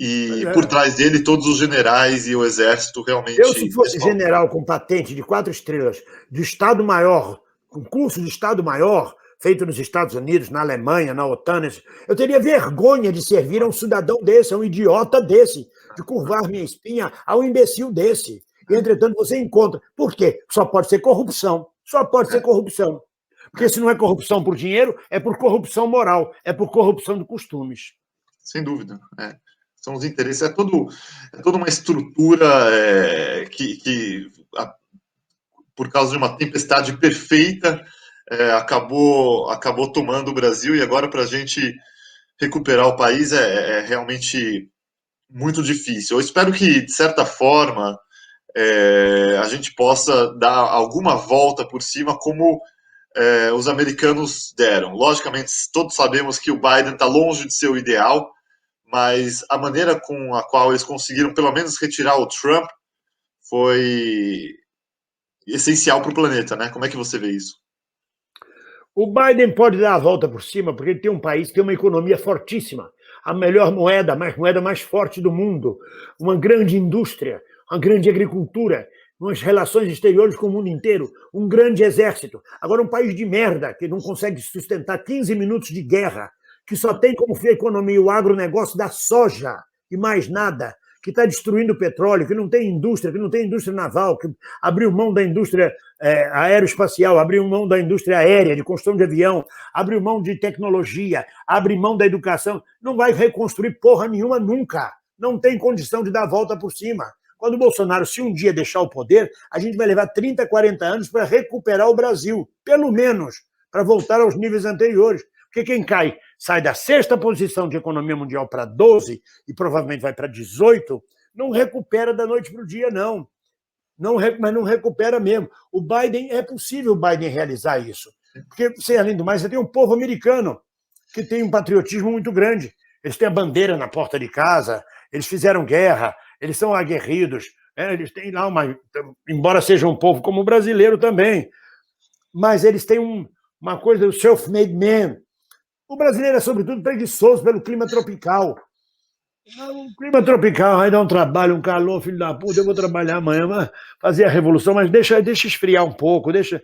E por trás dele, todos os generais e o exército Eu, se realmente fosse general com patente de 4 estrelas, de Estado-Maior, com curso de Estado-Maior, feito nos Estados Unidos, na Alemanha, na OTAN, eu teria vergonha de servir a um cidadão desse, a um idiota desse, de curvar minha espinha a um imbecil desse. E, entretanto, você encontra. Por quê? Só pode ser corrupção. Só pode ser corrupção. Porque se não é corrupção por dinheiro, é por corrupção moral, é por corrupção de costumes. Sem dúvida. São os interesses, é toda uma estrutura que por causa de uma tempestade perfeita, acabou tomando o Brasil, e agora para a gente recuperar o país é realmente muito difícil. Eu espero que, de certa forma, a gente possa dar alguma volta por cima, como os americanos deram. Logicamente, todos sabemos que o Biden está longe de ser o ideal, mas a maneira com a qual eles conseguiram, pelo menos, retirar o Trump foi essencial para o planeta, né? Como é que você vê isso? O Biden pode dar a volta por cima, porque ele tem um país que tem uma economia fortíssima, a melhor moeda mais forte do mundo, uma grande indústria, uma grande agricultura, umas relações exteriores com o mundo inteiro, um grande exército. Agora, um país de merda, que não consegue sustentar 15 minutos de guerra, que só tem como fim a economia o agronegócio da soja e mais nada, que está destruindo o petróleo, que não tem indústria naval, que abriu mão da indústria aeroespacial, abriu mão da indústria aérea, de construção de avião, abriu mão de tecnologia, abre mão da educação, não vai reconstruir porra nenhuma nunca. Não tem condição de dar a volta por cima. Quando o Bolsonaro, se um dia deixar o poder, a gente vai levar 30, 40 anos para recuperar o Brasil, pelo menos, para voltar aos níveis anteriores. Porque quem cai, sai da 6ª posição de economia mundial para 12 e provavelmente vai para 18, não recupera da noite para o dia, não. Mas não recupera mesmo. O Biden, é possível o Biden realizar isso. Porque, além do mais, você tem um povo americano que tem um patriotismo muito grande. Eles têm a bandeira na porta de casa, eles fizeram guerra, eles são aguerridos, eles têm lá embora seja um povo como o brasileiro também, mas eles têm uma coisa do self-made man. O brasileiro é, sobretudo, preguiçoso pelo clima tropical. O clima tropical vai dar um trabalho, um calor, filho da puta, eu vou trabalhar amanhã, fazer a revolução, mas deixa esfriar um pouco, isso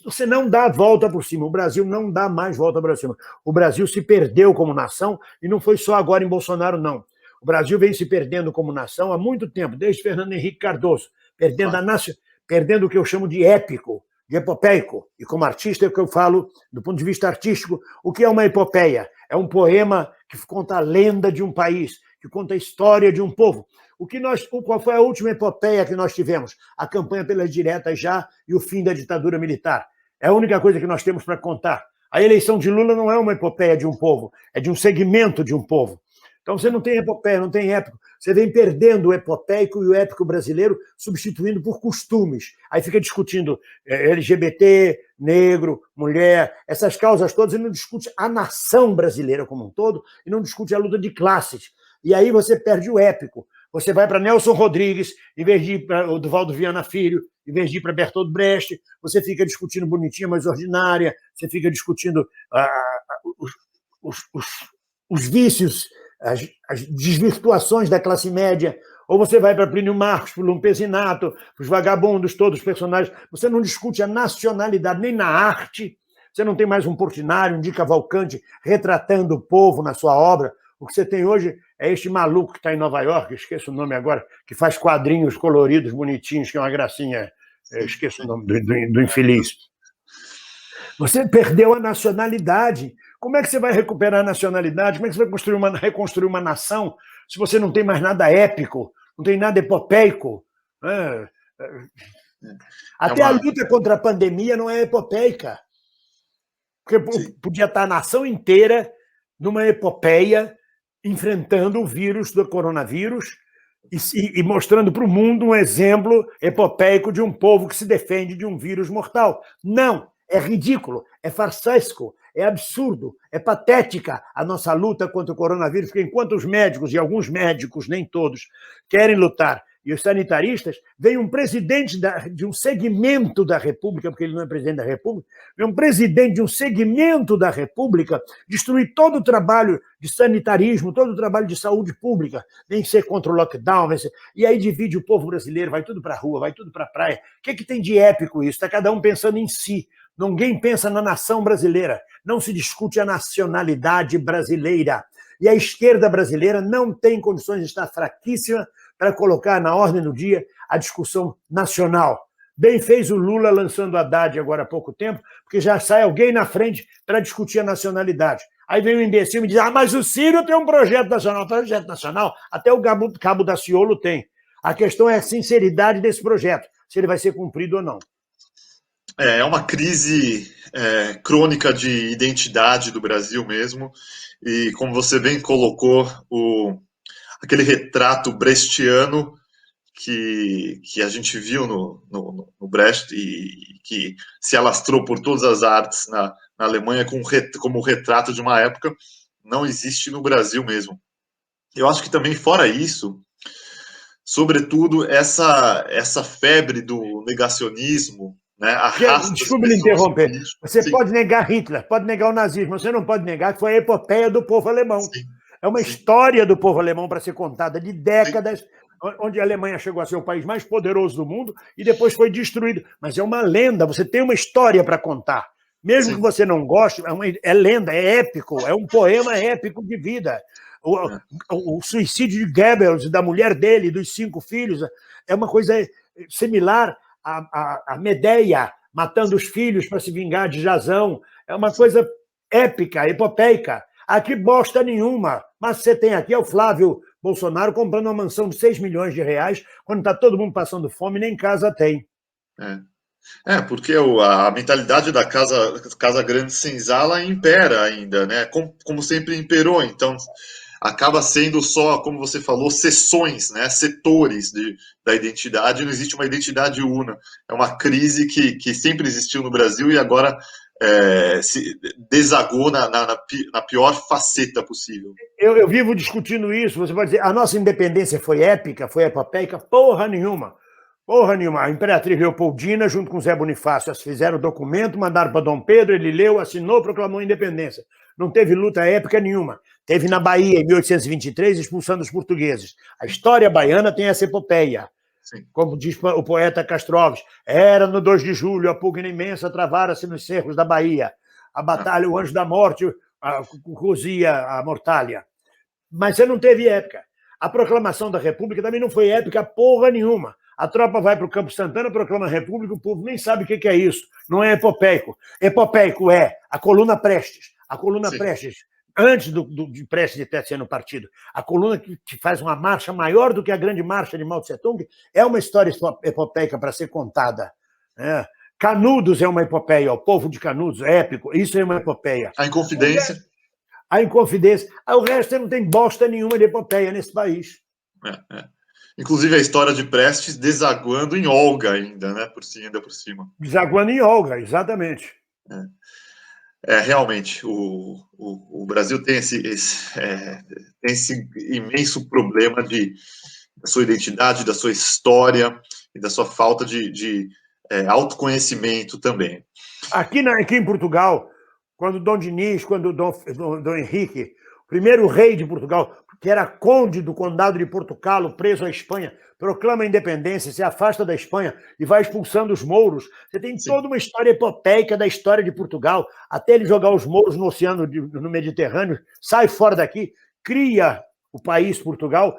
você não dá a volta por cima, o Brasil não dá mais volta por cima. O Brasil se perdeu como nação, e não foi só agora em Bolsonaro, não. O Brasil vem se perdendo como nação há muito tempo, desde Fernando Henrique Cardoso, perdendo o que eu chamo de épico, de epopeico, e como artista é o que eu falo, do ponto de vista artístico, o que é uma epopeia? É um poema que conta a lenda de um país, que conta a história de um povo. Qual foi a última epopeia que nós tivemos? A campanha pelas diretas já e o fim da ditadura militar. É a única coisa que nós temos para contar. A eleição de Lula não é uma epopeia de um povo, é de um segmento de um povo. Então você não tem epopeia, não tem épico. Você vem perdendo o epopeico e o épico brasileiro, substituindo por costumes. Aí fica discutindo LGBT, negro, mulher, essas causas todas, e não discute a nação brasileira como um todo, e não discute a luta de classes. E aí você perde o épico. Você vai para Nelson Rodrigues, em vez de ir para o Duvaldo Viana Filho, em vez de ir para Bertolt Brecht, você fica discutindo Bonitinha Mais Ordinária, você fica discutindo os vícios, as desvirtuações da classe média, ou você vai para Plínio Marcos, para o Lumpesinato, para os vagabundos, todos os personagens, você não discute a nacionalidade, nem na arte, você não tem mais um Portinari, um Di Cavalcanti retratando o povo na sua obra. O que você tem hoje é este maluco que está em Nova York, esqueço o nome agora, que faz quadrinhos coloridos, bonitinhos, que é uma gracinha, esqueço o nome do infeliz. Você perdeu a nacionalidade. Como é que você vai recuperar a nacionalidade? Como é que você vai reconstruir uma nação se você não tem mais nada épico, não tem nada epopeico? Até a luta contra a pandemia não é epopeica. Porque podia estar a nação inteira numa epopeia enfrentando o vírus do coronavírus e mostrando para o mundo um exemplo epopeico de um povo que se defende de um vírus mortal. Não, é ridículo, é farsesco, é absurdo, é patética a nossa luta contra o coronavírus, porque enquanto os médicos, e alguns médicos, nem todos, querem lutar e os sanitaristas, vem um presidente de um segmento da República, porque ele não é presidente da República, vem um presidente de um segmento da República destruir todo o trabalho de sanitarismo, todo o trabalho de saúde pública, vem ser contra o lockdown, e aí divide o povo brasileiro, vai tudo para a rua, vai tudo para a praia. O que tem de épico isso? Está cada um pensando em si. Ninguém pensa na nação brasileira. Não se discute a nacionalidade brasileira. E a esquerda brasileira não tem condições de estar fraquíssima para colocar na ordem do dia a discussão nacional. Bem fez o Lula lançando a Haddad agora há pouco tempo, porque já sai alguém na frente para discutir a nacionalidade. Aí vem um imbecil e me diz, mas o Ciro tem um projeto nacional. Projeto nacional, até o Cabo Daciolo tem. A questão é a sinceridade desse projeto, se ele vai ser cumprido ou não. É uma crise crônica de identidade do Brasil mesmo, e como você bem colocou, aquele retrato brechtiano que a gente viu no Brecht e que se alastrou por todas as artes na Alemanha como retrato de uma época, não existe no Brasil mesmo. Eu acho que também, fora isso, sobretudo essa febre do negacionismo, né, desculpe me interromper. Você Sim. Pode negar Hitler, pode negar o nazismo, você não pode negar que foi a epopeia do povo alemão. Sim. É uma história do povo alemão para ser contada de décadas, Sim. onde a Alemanha chegou a ser o país mais poderoso do mundo e depois foi destruído. Mas é uma lenda, você tem uma história para contar. Mesmo Sim. que você não goste, é lenda, é épico, é um poema épico de vida. O suicídio de Goebbels, da mulher dele, dos 5 filhos, é uma coisa similar a Medeia matando os filhos para se vingar de Jazão. É uma coisa épica, epopeica. Aqui bosta nenhuma. Mas você tem aqui é o Flávio Bolsonaro comprando uma mansão de 6 milhões de reais quando está todo mundo passando fome e nem casa tem. Porque a mentalidade da casa grande senzala impera ainda, né? Como sempre imperou. Então, acaba sendo só, como você falou, seções, né? Setores da identidade. Não existe uma identidade una. É uma crise que sempre existiu no Brasil e agora se desagou na pior faceta possível. Eu vivo discutindo isso. Você pode dizer, a nossa independência foi épica, foi epopeica? Porra nenhuma. Porra nenhuma. A Imperatriz Leopoldina, junto com Zé Bonifácio, fizeram o documento, mandaram para Dom Pedro, ele leu, assinou, proclamou a independência. Não teve luta épica nenhuma. Teve na Bahia, em 1823, expulsando os portugueses. A história baiana tem essa epopeia. Sim. Como diz o poeta Castro Alves, era no 2 de julho, a pugna imensa travara-se nos cerros da Bahia. A batalha, o anjo da morte, cozia a mortalha. Mas você não teve época. A proclamação da República também não foi épica porra nenhuma. A tropa vai para o Campo Santana, proclama a República, o povo nem sabe o que é isso. Não é epopeico. Epopeico é a coluna Prestes. A coluna Sim. Prestes, antes de Prestes ter sido no partido, a coluna que faz uma marcha maior do que a grande marcha de Mao Tse-tung, é uma história epopeica para ser contada. Canudos é uma epopeia, o povo de Canudos, é épico, isso é uma epopeia. A Inconfidência. A Inconfidência. O resto não tem bosta nenhuma de epopeia nesse país. Inclusive a história de Prestes desaguando em Olga ainda, né? Ainda por cima. Desaguando em Olga, exatamente. Realmente, o Brasil tem esse imenso problema da sua identidade, da sua história e da sua falta de autoconhecimento também. Aqui em Portugal, quando Dom Dinis, quando Dom Henrique, o primeiro rei de Portugal, que era conde do condado de Portugal, preso à Espanha, proclama a independência, se afasta da Espanha e vai expulsando os mouros. Você tem Sim. toda uma história epopeica da história de Portugal, até ele jogar os mouros no oceano, no Mediterrâneo, sai fora daqui, cria o país Portugal,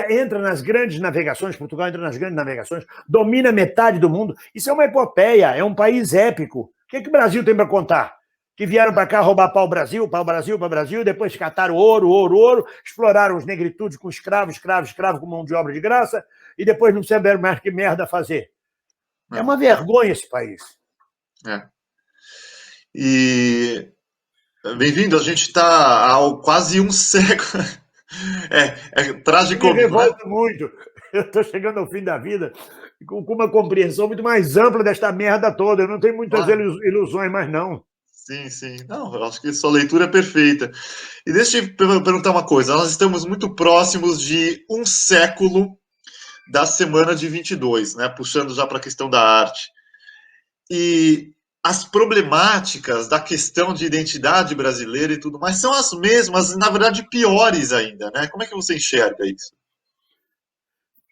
entra nas grandes navegações, Portugal entra nas grandes navegações, domina metade do mundo. Isso é uma epopeia, é um país épico. O que o Brasil tem para contar? Que vieram para cá roubar pau-brasil, depois cataram ouro, exploraram os negritudes com escravo, com mão de obra de graça, e depois não souberam mais que merda fazer. É uma vergonha esse país. E bem-vindo, a gente está há quase um século. É trágico. Me revolta muito. Eu estou chegando ao fim da vida com uma compreensão muito mais ampla desta merda toda. Eu não tenho muitas ilusões mais, não. Sim. Não, eu acho que sua leitura é perfeita. E deixa eu te perguntar uma coisa. Nós estamos muito próximos de um século da semana de 22, né? Puxando já para a questão da arte. E as problemáticas da questão de identidade brasileira e tudo mais são as mesmas, na verdade, piores ainda, né? Como é que você enxerga isso?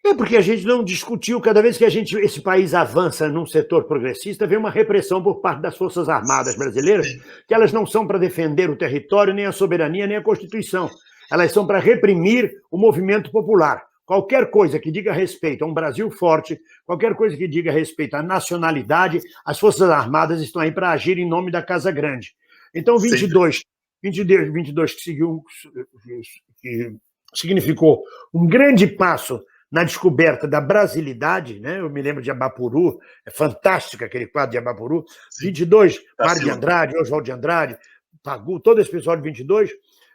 É porque a gente não discutiu, cada vez que esse país avança num setor progressista, vem uma repressão por parte das Forças Armadas brasileiras, que elas não são para defender o território, nem a soberania, nem a Constituição. Elas são para reprimir o movimento popular. Qualquer coisa que diga respeito a um Brasil forte, qualquer coisa que diga respeito à nacionalidade, as Forças Armadas estão aí para agir em nome da Casa Grande. Então, 22 que significou um grande passo na descoberta da brasilidade, né? Eu me lembro de Abapuru, é fantástico aquele quadro de Abapuru. Sim. 22, Mário de Andrade, Oswaldo de Andrade, Pagu, todo esse pessoal de 22,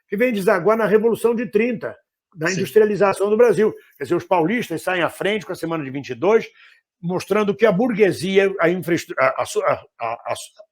que vem desaguar na Revolução de 30, da industrialização do Brasil. Quer dizer, os paulistas saem à frente com a Semana de 22, mostrando que a burguesia, a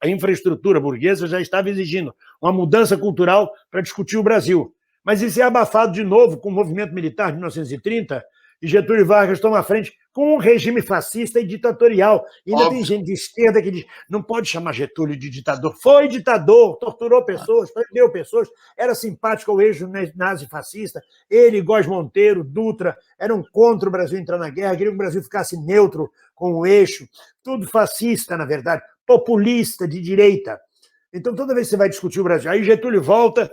infraestrutura burguesa já estava exigindo uma mudança cultural para discutir o Brasil. Mas isso é abafado de novo com o movimento militar de 1930, e Getúlio Vargas toma a frente com um regime fascista e ditatorial. E ainda tem gente de esquerda que diz, não pode chamar Getúlio de ditador. Foi ditador, torturou pessoas, prendeu pessoas, era simpático ao eixo nazi-fascista. Ele, Góes Monteiro, Dutra, eram contra o Brasil entrar na guerra, queriam que o Brasil ficasse neutro com o eixo. Tudo fascista, na verdade, populista, de direita. Então, toda vez que você vai discutir o Brasil, aí Getúlio volta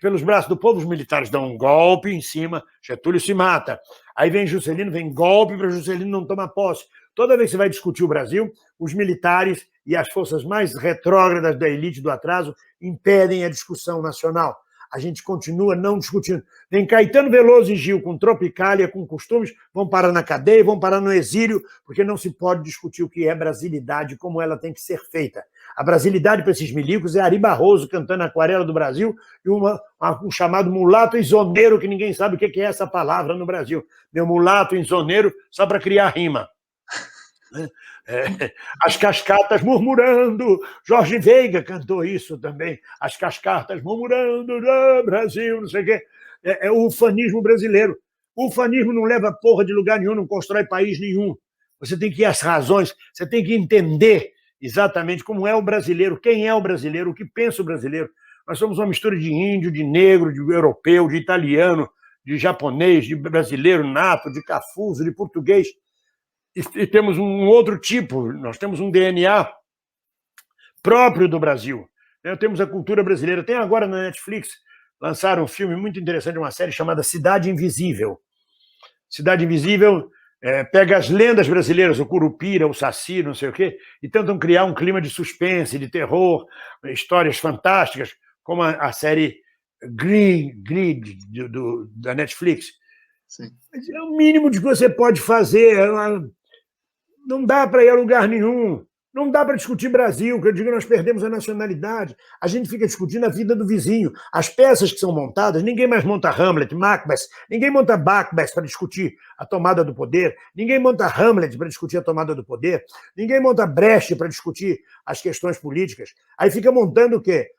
pelos braços do povo, os militares dão um golpe em cima, Getúlio se mata. Aí vem Juscelino, vem golpe para Juscelino não tomar posse. Toda vez que você vai discutir o Brasil, os militares e as forças mais retrógradas da elite do atraso impedem a discussão nacional. A gente continua não discutindo. Vem Caetano Veloso e Gil com Tropicália, com costumes, vão parar na cadeia, vão parar no exílio, porque não se pode discutir o que é brasilidade, como ela tem que ser feita. A brasilidade para esses milicos é Ari Barroso cantando Aquarela do Brasil e um chamado mulato isoneiro, que ninguém sabe o que é essa palavra no Brasil. Meu mulato isoneiro só para criar rima. As cascatas murmurando, Jorge Veiga cantou isso também, as cascatas murmurando, Brasil, não sei o quê. É o ufanismo brasileiro. O ufanismo não leva porra de lugar nenhum, não constrói país nenhum. Você tem que ir às razões, você tem que entender exatamente como é o brasileiro, quem é o brasileiro, o que pensa o brasileiro. Nós somos uma mistura de índio, de negro, de europeu, de italiano, de japonês, de brasileiro nato, de cafuso, de português. E temos um outro tipo, nós temos um DNA próprio do Brasil. Temos a cultura brasileira. Tem agora na Netflix, lançaram um filme muito interessante, uma série chamada Cidade Invisível. Cidade Invisível pega as lendas brasileiras, o Curupira, o Saci, não sei o quê, e tentam criar um clima de suspense, de terror, histórias fantásticas, como a série Grid da Netflix. Sim. É o mínimo de que você pode fazer. Não dá para ir a lugar nenhum. Não dá para discutir Brasil, que eu digo, nós perdemos a nacionalidade. A gente fica discutindo a vida do vizinho. As peças que são montadas, ninguém mais monta Hamlet, Macbeth, ninguém monta Macbeth para discutir a tomada do poder, ninguém monta Hamlet para discutir a tomada do poder, ninguém monta Brecht para discutir as questões políticas. Aí fica montando o quê?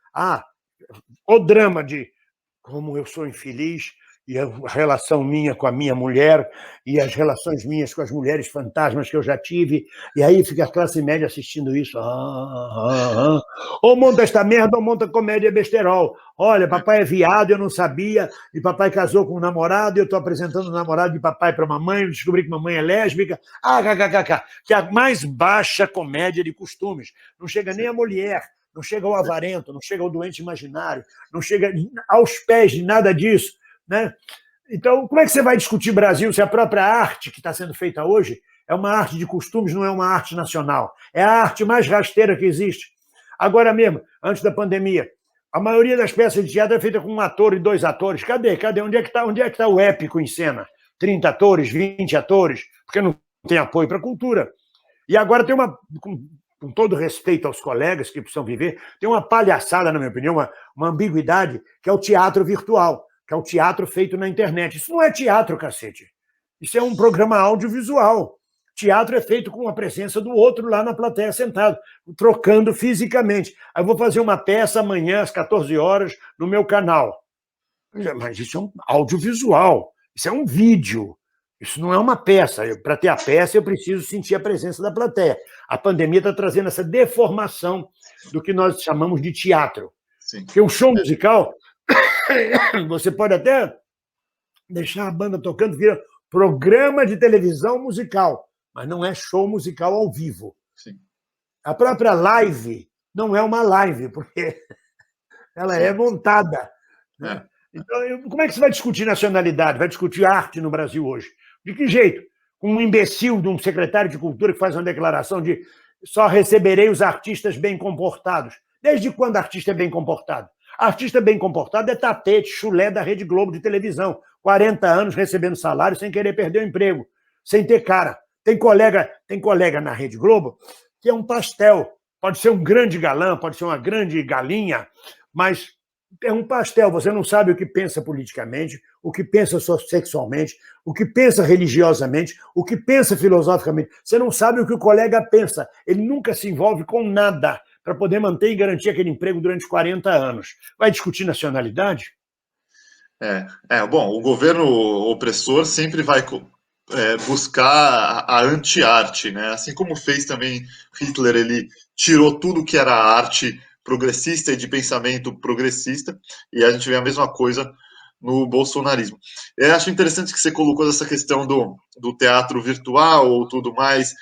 O drama de como eu sou infeliz, e a relação minha com a minha mulher, e as relações minhas com as mulheres fantasmas que eu já tive, e aí fica a classe média assistindo isso. Ou monta esta merda, ou monta comédia besterol. Olha, papai é viado, eu não sabia, e papai casou com um namorado, e eu estou apresentando o namorado de papai para mamãe, eu descobri que mamãe é lésbica. Que é a mais baixa comédia de costumes. Não chega nem a Molière, não chega ao avarento, não chega ao doente imaginário, não chega aos pés de nada disso. Né? Então, como é que você vai discutir Brasil se a própria arte que está sendo feita hoje é uma arte de costumes, não é uma arte nacional? É a arte mais rasteira que existe. Agora mesmo, antes da pandemia, a maioria das peças de teatro é feita com um ator e 2 atores. Cadê? Onde é que está o épico em cena? 30 atores, 20 atores, porque não tem apoio para a cultura. E agora tem com todo respeito aos colegas que precisam viver, tem uma palhaçada, na minha opinião, uma ambiguidade, que é o teatro virtual, que é o teatro feito na internet. Isso não é teatro, cacete. Isso é um programa audiovisual. Teatro é feito com a presença do outro lá na plateia sentado, trocando fisicamente. Eu vou fazer uma peça amanhã às 14 horas no meu canal. Mas isso é um audiovisual, isso é um vídeo. Isso não é uma peça. Para ter a peça, eu preciso sentir a presença da plateia. A pandemia está trazendo essa deformação do que nós chamamos de teatro. Sim. Porque um show musical, você pode até deixar a banda tocando, vira programa de televisão musical, mas não é show musical ao vivo. Sim. A própria live não é uma live, porque ela é montada. Né? Então, como é que você vai discutir nacionalidade? Vai discutir arte no Brasil hoje? De que jeito? Com um imbecil de um secretário de cultura que faz uma declaração de só receberei os artistas bem comportados. Desde quando artista é bem comportado? Artista bem comportado é tapete, chulé da Rede Globo de televisão. 40 anos recebendo salário sem querer perder o emprego, sem ter cara. Tem colega na Rede Globo que é um pastel. Pode ser um grande galã, pode ser uma grande galinha, mas é um pastel. Você não sabe o que pensa politicamente, o que pensa sexualmente, o que pensa religiosamente, o que pensa filosoficamente. Você não sabe o que o colega pensa. Ele nunca se envolve com nada para poder manter e garantir aquele emprego durante 40 anos. Vai discutir nacionalidade? Bom, o governo opressor sempre vai buscar a anti-arte, né? Assim como fez também Hitler, ele tirou tudo que era arte progressista e de pensamento progressista, e a gente vê a mesma coisa no bolsonarismo. Eu acho interessante que você colocou essa questão do teatro virtual ou tudo mais.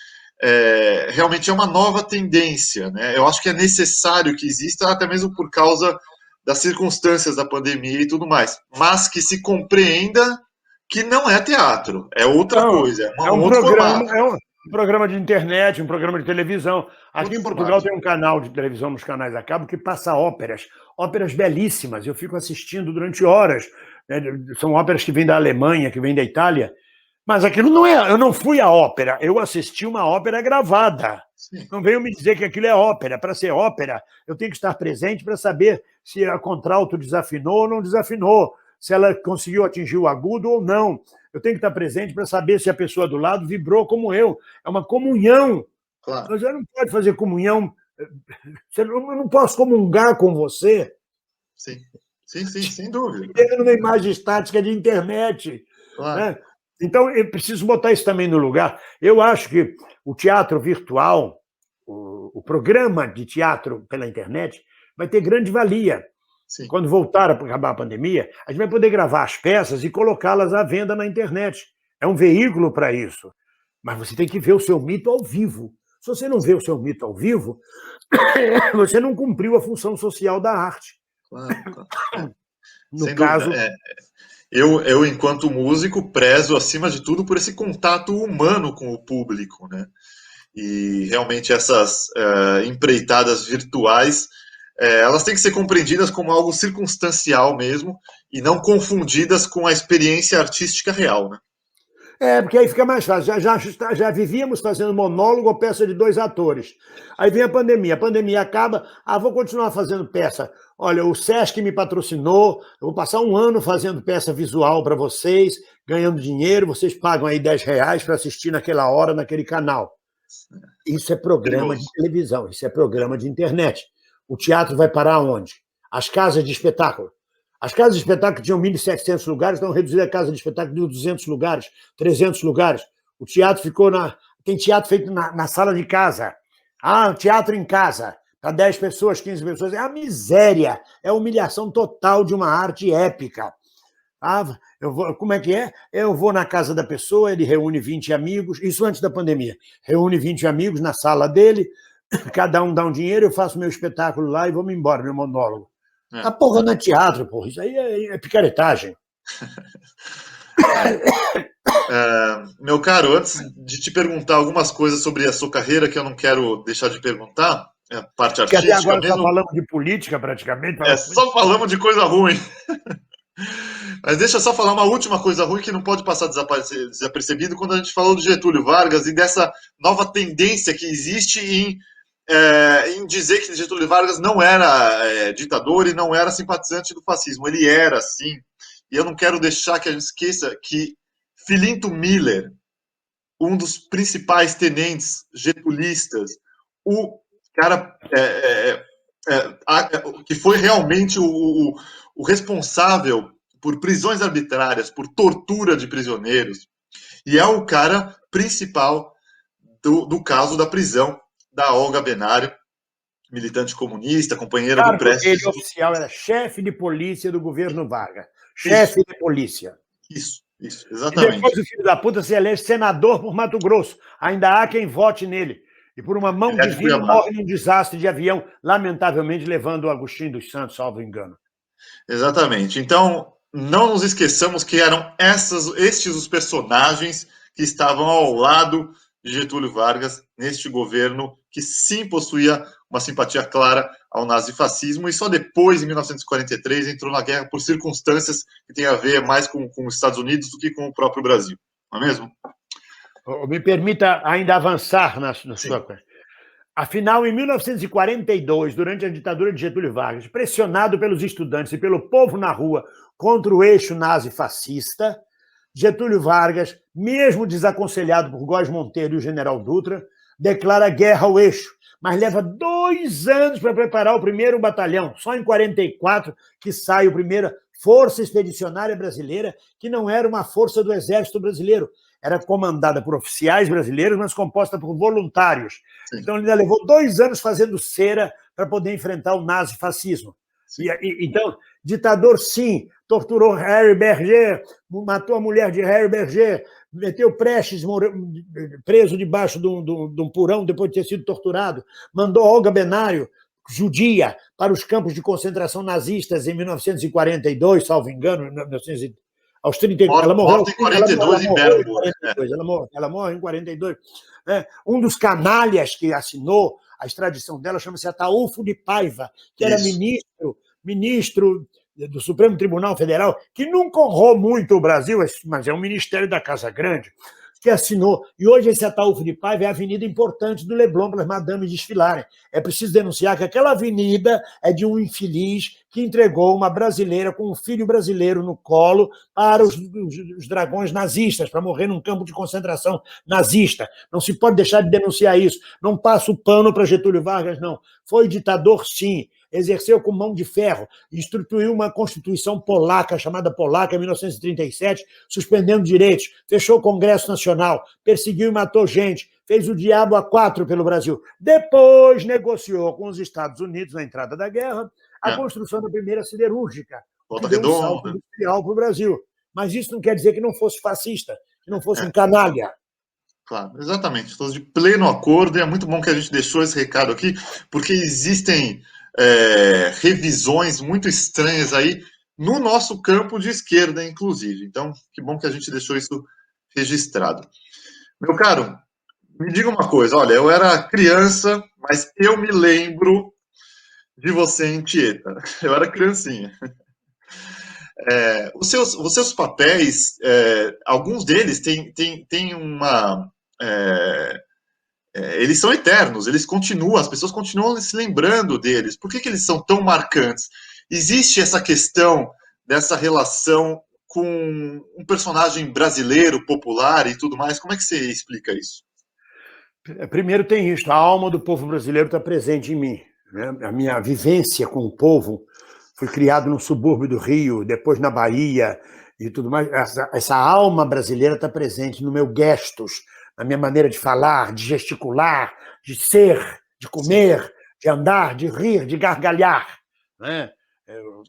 Realmente é uma nova tendência, né? Eu acho que é necessário que exista, até mesmo por causa das circunstâncias da pandemia e tudo mais, mas que se compreenda que não é teatro, é outra coisa, é um outro programa, formato. é um programa de internet, um programa de televisão. Aqui em Portugal tem um canal de televisão nos canais a cabo que passa óperas belíssimas. Eu fico assistindo durante horas. Né? São óperas que vêm da Alemanha, que vêm da Itália. Mas aquilo não é. Eu não fui à ópera, eu assisti uma ópera gravada. Sim. Não venham me dizer que aquilo é ópera. Para ser ópera, eu tenho que estar presente para saber se a contralto desafinou ou não desafinou, se ela conseguiu atingir o agudo ou não. Eu tenho que estar presente para saber se a pessoa do lado vibrou como eu. É uma comunhão. Claro. Você não pode fazer comunhão. Eu não posso comungar com você. Sim, sem dúvida. Numa imagem estática de internet. Claro. Né? Então, eu preciso botar isso também no lugar. Eu acho que o teatro virtual, o programa de teatro pela internet, vai ter grande valia. Sim. Quando voltar a acabar a pandemia, a gente vai poder gravar as peças e colocá-las à venda na internet. É um veículo para isso. Mas você tem que ver o seu mito ao vivo. Se você não vê o seu mito ao vivo, você não cumpriu a função social da arte. Claro. No Sem caso... Eu, enquanto músico, prezo, acima de tudo, por esse contato humano com o público, né? E realmente essas empreitadas virtuais, elas têm que ser compreendidas como algo circunstancial mesmo, e não confundidas com a experiência artística real, né? Porque aí fica mais fácil. Já vivíamos fazendo monólogo ou peça de 2 atores. Aí vem a pandemia acaba, vou continuar fazendo peça. Olha, o Sesc me patrocinou, eu vou passar 1 ano fazendo peça visual para vocês, ganhando dinheiro, vocês pagam aí R$10 para assistir naquela hora, naquele canal. Isso é programa de televisão, isso é programa de internet. O teatro vai parar onde? As casas de espetáculo. As casas de espetáculo tinham 1.700 lugares, estão reduzidas a casa de espetáculo de 200 lugares, 300 lugares. O teatro ficou Tem teatro feito na sala de casa. Teatro em casa, para 10 pessoas, 15 pessoas. É a miséria, é a humilhação total de uma arte épica. Como é que é? Eu vou na casa da pessoa, ele reúne 20 amigos, isso antes da pandemia, reúne 20 amigos na sala dele, cada um dá um dinheiro, eu faço meu espetáculo lá e vou-me embora, meu monólogo. A porra não é teatro, porra. Isso aí é picaretagem. Meu caro, antes de te perguntar algumas coisas sobre a sua carreira que eu não quero deixar de perguntar, a parte artística. Porque até agora mesmo, só falamos de política, praticamente. Só falamos de coisa ruim. Mas deixa eu só falar uma última coisa ruim que não pode passar desapercebido quando a gente falou do Getúlio Vargas e dessa nova tendência que existe em dizer que Getúlio Vargas não era ditador e não era simpatizante do fascismo. Ele era, sim. E eu não quero deixar que a gente esqueça que Filinto Miller, um dos principais tenentes getulistas, o cara que foi realmente o responsável por prisões arbitrárias, por tortura de prisioneiros, E é o cara principal do caso da prisão da Olga Benário, militante comunista, companheira do Cargo dele Prestes. oficial era chefe de polícia do governo Vargas. Isso, Chefe de polícia. isso, E exatamente. depois o filho da puta se elege senador por Mato Grosso. Ainda há quem vote nele. E por uma mão Ele é de divina Cuiabá. morre num desastre de avião, lamentavelmente levando o Agostinho dos Santos, salvo engano. Exatamente. Então, não nos esqueçamos que eram estes os personagens que estavam ao lado de Getúlio Vargas neste governo que sim possuía uma simpatia clara ao nazifascismo e só depois, em 1943, entrou na guerra por circunstâncias que têm a ver mais com os Estados Unidos do que com o próprio Brasil. Não é mesmo? Me permita ainda avançar na sua coisa. Afinal, em 1942, durante a ditadura de Getúlio Vargas, pressionado pelos estudantes e pelo povo na rua contra o eixo nazi-fascista, Getúlio Vargas, mesmo desaconselhado por Góes Monteiro e o general Dutra, declara guerra ao eixo, mas leva 2 anos para preparar o primeiro batalhão. Só em 1944 que sai a primeira Força Expedicionária Brasileira, que não era uma força do Exército Brasileiro, era comandada por oficiais brasileiros, mas composta por voluntários. Sim. Então, ele ainda levou 2 anos fazendo cera para poder enfrentar o nazifascismo. Então, ditador, sim, torturou Harry Berger, matou a mulher de Harry Berger, meteu Prestes preso debaixo de um porão depois de ter sido torturado, mandou Olga Benário, judia, para os campos de concentração nazistas em 1942, salvo engano, aos 34. Ela morreu em 42 em Berbo. Ela morre em 42. Um dos canalhas que assinou a extradição dela chama-se Ataúfo de Paiva, que era ministro do Supremo Tribunal Federal, que nunca honrou muito o Brasil, mas é um ministério da Casa Grande, que assinou. E hoje esse Ataúfo de Paiva é a avenida importante do Leblon para as madames desfilarem. É preciso denunciar que aquela avenida é de um infeliz que entregou uma brasileira com um filho brasileiro no colo para os dragões nazistas, para morrer num campo de concentração nazista. Não se pode deixar de denunciar isso. Não passa o pano para Getúlio Vargas, não. Foi ditador, sim. Exerceu com mão de ferro, instituiu uma constituição polaca, chamada Polaca, em 1937, suspendendo direitos, fechou o Congresso Nacional, perseguiu e matou gente, fez o diabo a 4 pelo Brasil. Depois negociou com os Estados Unidos, na entrada da guerra, a construção da primeira siderúrgica, que deu um salto industrial para o Brasil. Mas isso não quer dizer que não fosse fascista, que não fosse um canalha. Claro, exatamente. Estou de pleno acordo e é muito bom que a gente deixou esse recado aqui, porque existem revisões muito estranhas aí no nosso campo de esquerda, inclusive. Então, que bom que a gente deixou isso registrado. Meu caro, me diga uma coisa. Olha, eu era criança, mas eu me lembro de você em Tieta. Eu era criancinha. Os seus papéis, alguns deles têm uma... eles são eternos, eles continuam, as pessoas continuam se lembrando deles. Por que eles são tão marcantes? Existe essa questão dessa relação com um personagem brasileiro, popular e tudo mais? Como é que você explica isso? Primeiro tem isso, a alma do povo brasileiro está presente em mim. Né? A minha vivência com o povo, fui criado no subúrbio do Rio, depois na Bahia e tudo mais. Essa alma brasileira está presente no meu gestos, na minha maneira de falar, de gesticular, de ser, de comer, de andar, de rir, de gargalhar. Né? Eu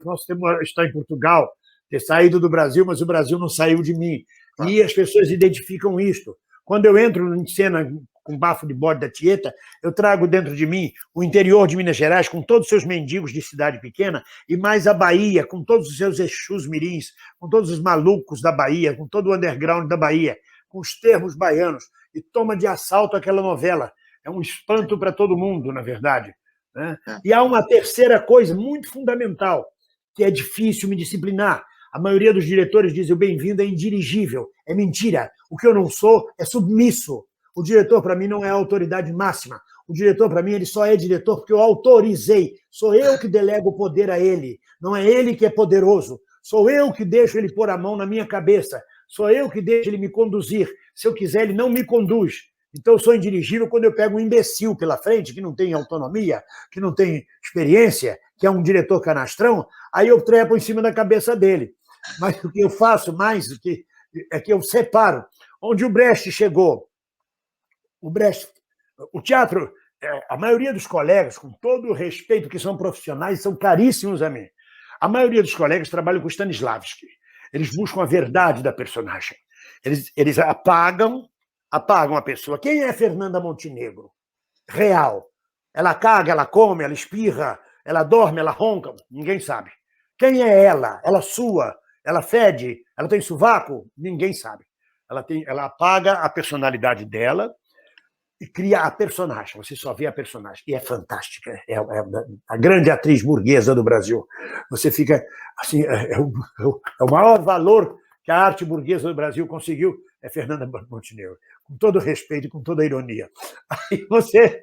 posso estar em Portugal, ter saído do Brasil, mas o Brasil não saiu de mim. E as pessoas identificam isto. Quando eu entro em cena com bafo de bode da Tieta, eu trago dentro de mim o interior de Minas Gerais, com todos os seus mendigos de cidade pequena, e mais a Bahia, com todos os seus exus mirins, com todos os malucos da Bahia, com todo o underground da Bahia, com os termos baianos, e toma de assalto aquela novela. É um espanto para todo mundo, na verdade. Né? E há uma terceira coisa muito fundamental, que é difícil me disciplinar. A maioria dos diretores diz o bem-vindo é indirigível. É mentira. O que eu não sou é submisso. O diretor, para mim, não é a autoridade máxima. O diretor, para mim, ele só é diretor porque eu autorizei. Sou eu que delego o poder a ele. Não é ele que é poderoso. Sou eu que deixo ele pôr a mão na minha cabeça. Sou eu que deixo ele me conduzir. Se eu quiser, ele não me conduz. Então, eu sou indirigível quando eu pego um imbecil pela frente, que não tem autonomia, que não tem experiência, que é um diretor canastrão, aí eu trepo em cima da cabeça dele. Mas o que eu faço mais do que é que eu separo. Onde o Brecht chegou, o teatro, a maioria dos colegas, com todo o respeito, que são profissionais, são caríssimos a mim. A maioria dos colegas trabalham com Stanislavski. Eles buscam a verdade da personagem. Eles apagam a pessoa. Quem é Fernanda Montenegro? Real. Ela caga, ela come, ela espirra, ela dorme, ela ronca, ninguém sabe. Quem é ela? Ela sua, ela fede, ela tem sovaco? Ninguém sabe. Ela apaga a personalidade dela e cria a personagem. Você só vê a personagem. E é fantástica. É a grande atriz burguesa do Brasil. Você fica assim, o maior valor que a arte burguesa do Brasil conseguiu é Fernanda Montenegro. Com todo respeito e com toda a ironia. Aí você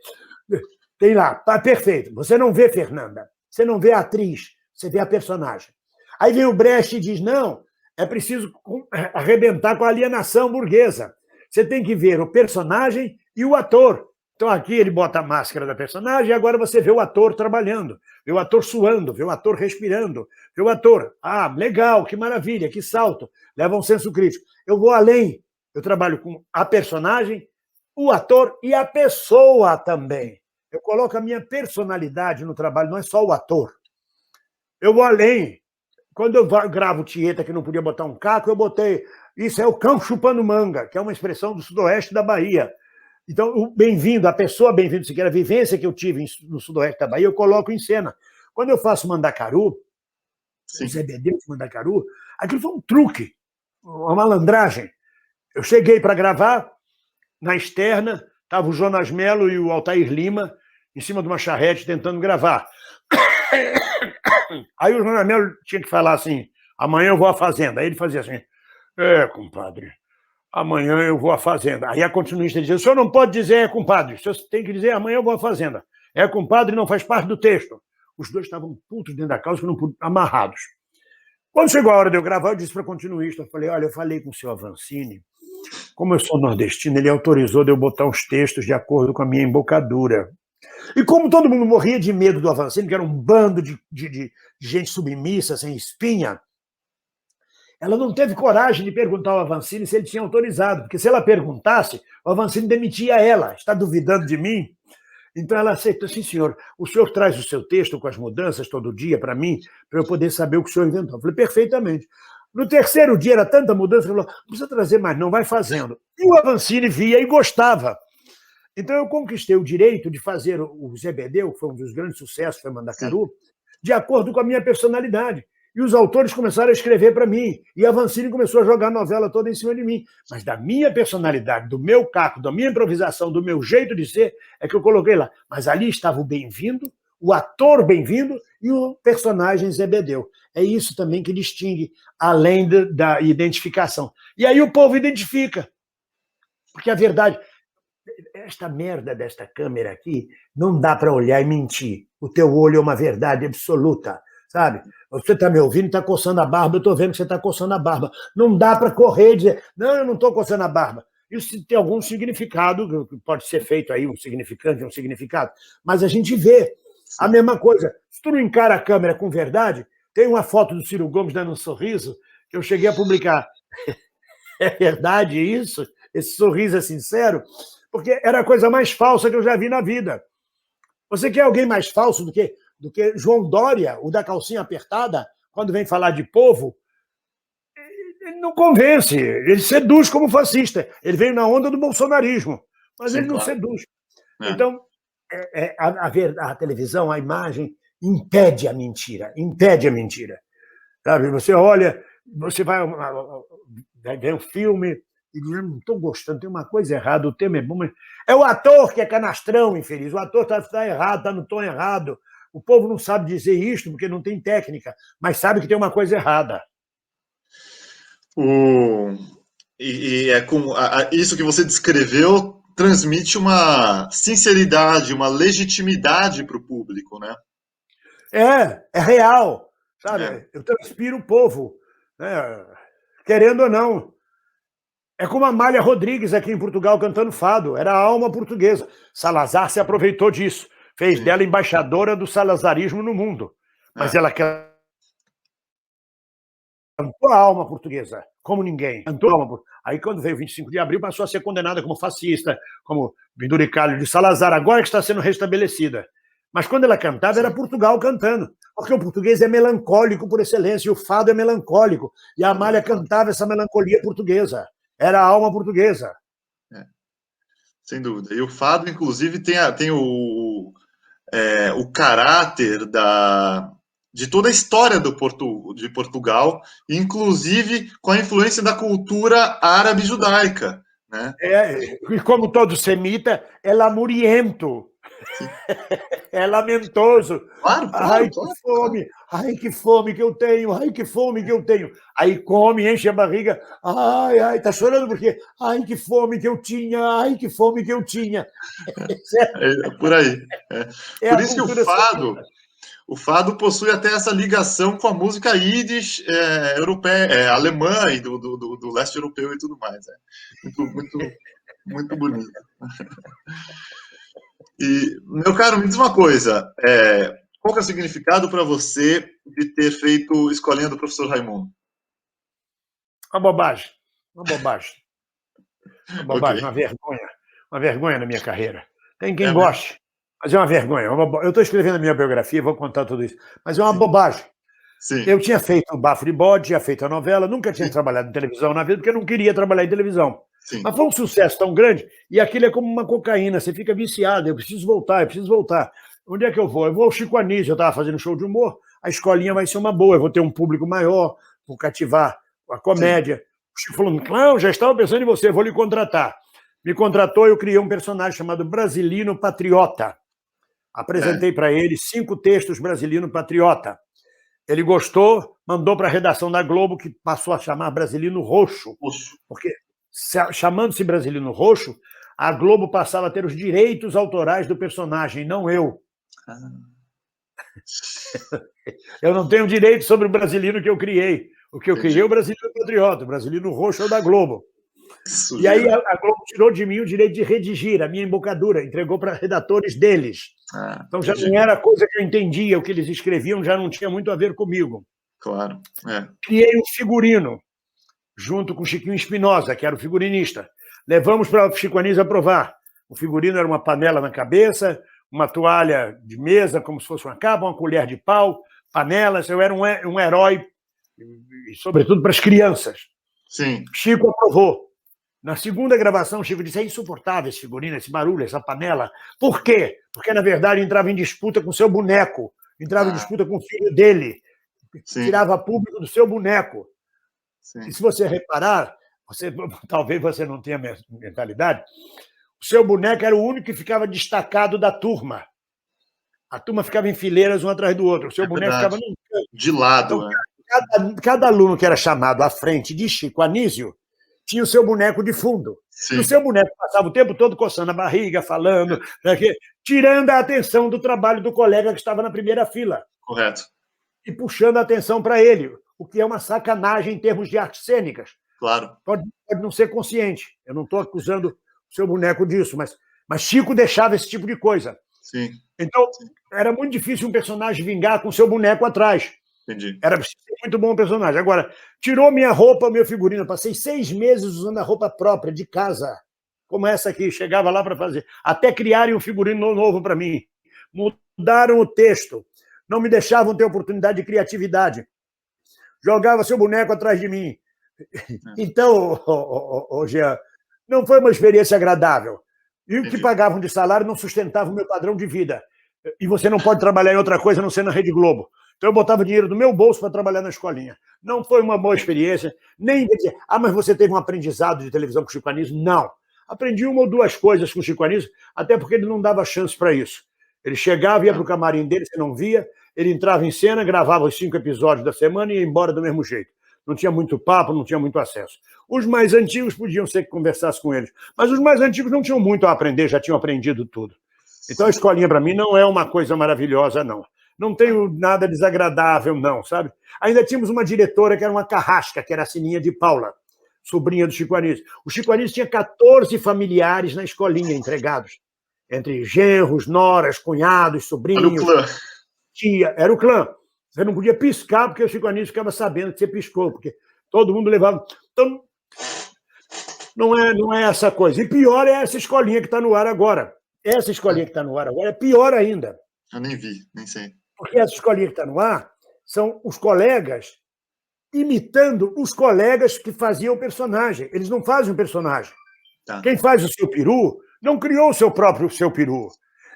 tem lá, tá perfeito. Você não vê Fernanda, você não vê a atriz, você vê a personagem. Aí vem o Brecht e diz, não, é preciso arrebentar com a alienação burguesa. Você tem que ver o personagem e o ator. Então aqui ele bota a máscara da personagem e agora você vê o ator trabalhando, vê o ator suando, vê o ator respirando, vê o ator. Ah, legal, que maravilha, que salto. Leva um senso crítico. Eu vou além. Eu trabalho com a personagem, o ator e a pessoa também. Eu coloco a minha personalidade no trabalho, não é só o ator. Eu vou além. Quando eu gravo Tieta, que não podia botar um caco, eu botei... Isso é o cão chupando manga, que é uma expressão do sudoeste da Bahia. Então, o bem-vindo, a pessoa bem-vindo, se quer a vivência que eu tive no sudoeste da Bahia, eu coloco em cena. Quando eu faço Mandacaru, o Zé Bedeu de Mandacaru, aquilo foi um truque, uma malandragem. Eu cheguei para gravar, na externa, estava o Jonas Mello e o Altair Lima em cima de uma charrete tentando gravar. Aí o Jonas Mello tinha que falar assim, amanhã eu vou à fazenda. Aí ele fazia assim, compadre, amanhã eu vou à fazenda. Aí a continuista dizia, o senhor não pode dizer compadre, o senhor tem que dizer amanhã eu vou à fazenda. Compadre não faz parte do texto. Os dois estavam putos dentro da calça, amarrados. Quando chegou a hora de eu gravar, eu disse para a continuista, eu falei, olha, eu falei com o senhor Avancini, como eu sou nordestino, ele autorizou de eu botar os textos de acordo com a minha embocadura. E como todo mundo morria de medo do Avancini, que era um bando de gente submissa, sem espinha, ela não teve coragem de perguntar ao Avancini se ele tinha autorizado, porque se ela perguntasse, o Avancini demitia ela. Está duvidando de mim? Então ela aceitou, sim, senhor, o senhor traz o seu texto com as mudanças todo dia para mim, para eu poder saber o que o senhor inventou. Eu falei, perfeitamente. No terceiro dia era tanta mudança, ele falou, não precisa trazer mais, não, vai fazendo. E o Avancini via e gostava. Então eu conquistei o direito de fazer o Zé Bedeu, que foi um dos grandes sucessos, foi Mandacaru, de acordo com a minha personalidade. E os autores começaram a escrever para mim. E a Avancini começou a jogar a novela toda em cima de mim. Mas da minha personalidade, do meu caco, da minha improvisação, do meu jeito de ser, é que eu coloquei lá. Mas ali estava o bem-vindo, o ator bem-vindo e o personagem Zé Bedeu. É isso também que distingue, além da identificação. E aí o povo identifica. Porque a verdade... Esta merda desta câmera aqui não dá para olhar e mentir. O teu olho é uma verdade absoluta, sabe? Você está me ouvindo e está coçando a barba, eu estou vendo que você está coçando a barba. Não dá para correr e dizer, não, eu não estou coçando a barba. Isso tem algum significado, pode ser feito aí, um significante, um significado, mas a gente vê a mesma coisa. Se tu não encara a câmera com verdade, tem uma foto do Ciro Gomes dando um sorriso que eu cheguei a publicar. É verdade isso? Esse sorriso é sincero? Porque era a coisa mais falsa que eu já vi na vida. Você quer alguém mais falso do que João Dória, o da calcinha apertada, quando vem falar de povo? Ele não convence, ele seduz como fascista. Ele veio na onda do bolsonarismo, mas ele não seduz. Então, a televisão, a imagem, impede a mentira, impede a mentira. Sabe? Você olha, você vai ver um filme... E não estou gostando, tem uma coisa errada, o tema é bom, mas é o ator que é canastrão, infeliz. O ator está errado, está no tom errado. O povo não sabe dizer isto porque não tem técnica, mas sabe que tem uma coisa errada. Isso que você descreveu transmite uma sinceridade, uma legitimidade para o público, né? É real, sabe? Eu transpiro o povo, né? Querendo ou não. É como a Amália Rodrigues aqui em Portugal cantando fado, era a alma portuguesa. Salazar se aproveitou disso, fez dela embaixadora do salazarismo no mundo. Mas ela cantou a alma portuguesa, como ninguém. Cantou a alma. Aí, quando veio o 25 de abril, passou a ser condenada como fascista, como penduricalho de Salazar, agora que está sendo restabelecida. Mas quando ela cantava, era Portugal cantando, porque o português é melancólico por excelência, e o fado é melancólico. E a Amália cantava essa melancolia portuguesa. Era a alma portuguesa. Sem dúvida. E o fado, inclusive, tem o caráter de toda a história de Portugal, inclusive com a influência da cultura árabe-judaica. Né? E como todo semita, é lamuriento. É lamentoso. Claro, ai, que fome! Ai, que fome que eu tenho! Ai, que fome que eu tenho! Aí come, enche a barriga. Ai, tá chorando porque? Ai, que fome que eu tinha! Ai, que fome que eu tinha! É por aí. Por isso que o fado possui até essa ligação com a música Yiddish europeia, alemã e do leste europeu e tudo mais. Muito bonito. E, meu caro, me diz uma coisa. Qual que é o significado para você de ter feito Escolinha do Professor Raimundo? Uma bobagem. Uma bobagem. Uma bobagem, okay. Uma vergonha na minha carreira. Tem quem goste, mas é uma vergonha. Eu estou escrevendo a minha biografia, vou contar tudo isso. Mas é uma bobagem. Sim. Eu tinha feito o Bafo de Bode, tinha feito a novela, nunca tinha trabalhado em televisão na vida, porque eu não queria trabalhar em televisão. Sim. Mas foi um sucesso tão grande, e aquilo é como uma cocaína, você fica viciado, eu preciso voltar. Onde é que eu vou? Eu vou ao Chico Anísio, eu estava fazendo show de humor, a escolinha vai ser uma boa, eu vou ter um público maior, vou cativar a comédia. Sim. O Chico falou, Cláudio, já estava pensando em você, vou lhe contratar. Me contratou, eu criei um personagem chamado Brasilino Patriota. Apresentei para ele 5 textos Brasilino Patriota. Ele gostou, mandou para a redação da Globo, que passou a chamar Brasilino Roxo. Porque, chamando-se Brasilino Roxo, a Globo passava a ter os direitos autorais do personagem, não eu. Eu não tenho direito sobre o Brasilino que eu criei. O que eu criei é o Brasilino Patriota, o Brasilino Roxo é o da Globo. E aí a Globo tirou de mim o direito de redigir a minha embocadura, entregou para redatores deles. Então já não era coisa que eu entendia, o que eles escreviam já não tinha muito a ver comigo. Claro. Criei um figurino, junto com o Chiquinho Espinosa, que era o figurinista. Levamos para o Chico Anísio aprovar. O figurino era uma panela na cabeça, uma toalha de mesa, como se fosse uma capa, uma colher de pau, panelas. Eu era um herói, e sobretudo para as crianças. Sim. Chico aprovou. Na segunda gravação, o Chico disse, é insuportável esse figurino, esse barulho, essa panela. Por quê? Porque, na verdade, entrava em disputa com o seu boneco, entrava em disputa com o filho dele, tirava público do seu boneco. Sim. E se você reparar, talvez você não tenha mentalidade, o seu boneco era o único que ficava destacado da turma. A turma ficava em fileiras um atrás do outro, o seu boneco ficava num canto. De lado. Então, cada aluno que era chamado à frente de Chico Anísio tinha o seu boneco de fundo. Sim. O seu boneco passava o tempo todo coçando a barriga, falando, tirando a atenção do trabalho do colega que estava na primeira fila. Correto. E puxando a atenção para ele, o que é uma sacanagem em termos de artes cênicas. Claro. Pode não ser consciente. Eu não estou acusando o seu boneco disso, mas Chico deixava esse tipo de coisa. Sim. Então, era muito difícil um personagem vingar com o seu boneco atrás. Entendi. Era muito bom o personagem. Agora, tirou minha roupa, meu figurino. Eu passei 6 meses usando a roupa própria de casa, como essa aqui. Chegava lá para fazer. Até criarem um figurino novo para mim. Mudaram o texto. Não me deixavam ter oportunidade de criatividade. Jogava seu boneco atrás de mim. Então, Jean, não foi uma experiência agradável. E o que pagavam de salário não sustentava o meu padrão de vida. E você não pode trabalhar em outra coisa a não ser na Rede Globo. Então eu botava dinheiro do meu bolso para trabalhar na escolinha. Não foi uma boa experiência. Nem dizer, mas você teve um aprendizado de televisão com o Chico Anísio? Não. Aprendi 1 ou 2 coisas com o Chico Anísio, até porque ele não dava chance para isso. Ele chegava, ia para o camarim dele, você não via, ele entrava em cena, gravava os 5 episódios da semana e ia embora do mesmo jeito. Não tinha muito papo, não tinha muito acesso. Os mais antigos podiam ser que conversasse com eles, mas os mais antigos não tinham muito a aprender, já tinham aprendido tudo. Então a escolinha, para mim, não é uma coisa maravilhosa, não. Não tenho nada desagradável, não, sabe? Ainda tínhamos uma diretora que era uma carrasca, que era a Sininha de Paula, sobrinha do Chico Anísio. O Chico Anísio tinha 14 familiares na escolinha, empregados. Entre genros, noras, cunhados, sobrinhos. Era o clã. Era o clã. Você não podia piscar, porque o Chico Anísio ficava sabendo que você piscou, porque todo mundo levava... Então, não é essa coisa. E pior é essa escolinha que está no ar agora. Essa escolinha que está no ar agora é pior ainda. Eu nem vi, nem sei. Porque essa escolinha que está no ar são os colegas imitando os colegas que faziam o personagem. Eles não fazem o personagem. Tá. Quem faz o seu peru não criou o seu próprio seu peru.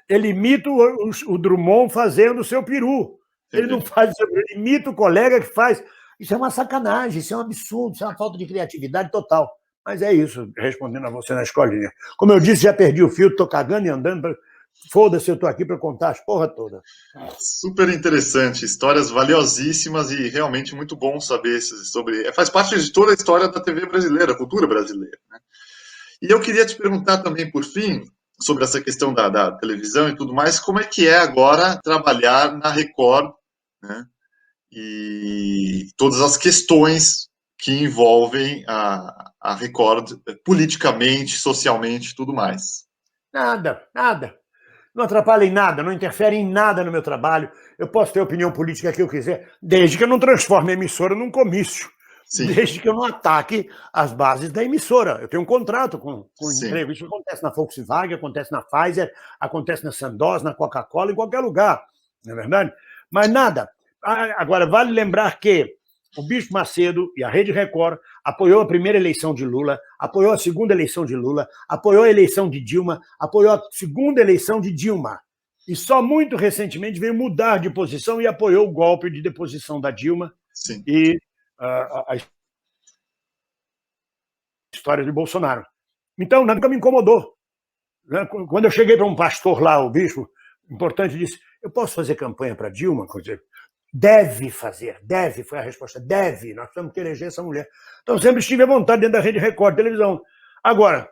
Ele imita o Drummond fazendo o seu peru. Ele não faz, ele imita o colega que faz. Isso é uma sacanagem, isso é um absurdo, isso é uma falta de criatividade total. Mas é isso, respondendo a você na escolinha. Como eu disse, já perdi o fio, estou cagando e andando. Foda-se, eu estou aqui para contar as porra toda. Super interessante, histórias valiosíssimas e realmente muito bom saber sobre... Faz parte de toda a história da TV brasileira, a cultura brasileira, né? E eu queria te perguntar também, por fim, sobre essa questão da televisão e tudo mais, como é que é agora trabalhar na Record, né? E todas as questões que envolvem a Record politicamente, socialmente e tudo mais. Nada. Não atrapalha em nada, não interfere em nada no meu trabalho. Eu posso ter a opinião política que eu quiser, desde que eu não transforme a emissora num comício. Sim. Desde que eu não ataque as bases da emissora. Eu tenho um contrato com emprego. Isso acontece na Volkswagen, acontece na Pfizer, acontece na Sandoz, na Coca-Cola, em qualquer lugar, não é verdade? Mas nada. Agora, vale lembrar que o Bispo Macedo e a Rede Record apoiou a primeira eleição de Lula, apoiou a segunda eleição de Lula, apoiou a eleição de Dilma, apoiou a segunda eleição de Dilma. E só muito recentemente veio mudar de posição e apoiou o golpe de deposição da Dilma. Sim. E a história de Bolsonaro. Então, nunca me incomodou. Quando eu cheguei para um pastor lá, o bispo, importante, disse, eu posso fazer campanha para Dilma? Deve fazer, deve, foi a resposta, deve, nós temos que eleger essa mulher. Então, sempre estive à vontade dentro da Rede Record de televisão. Agora,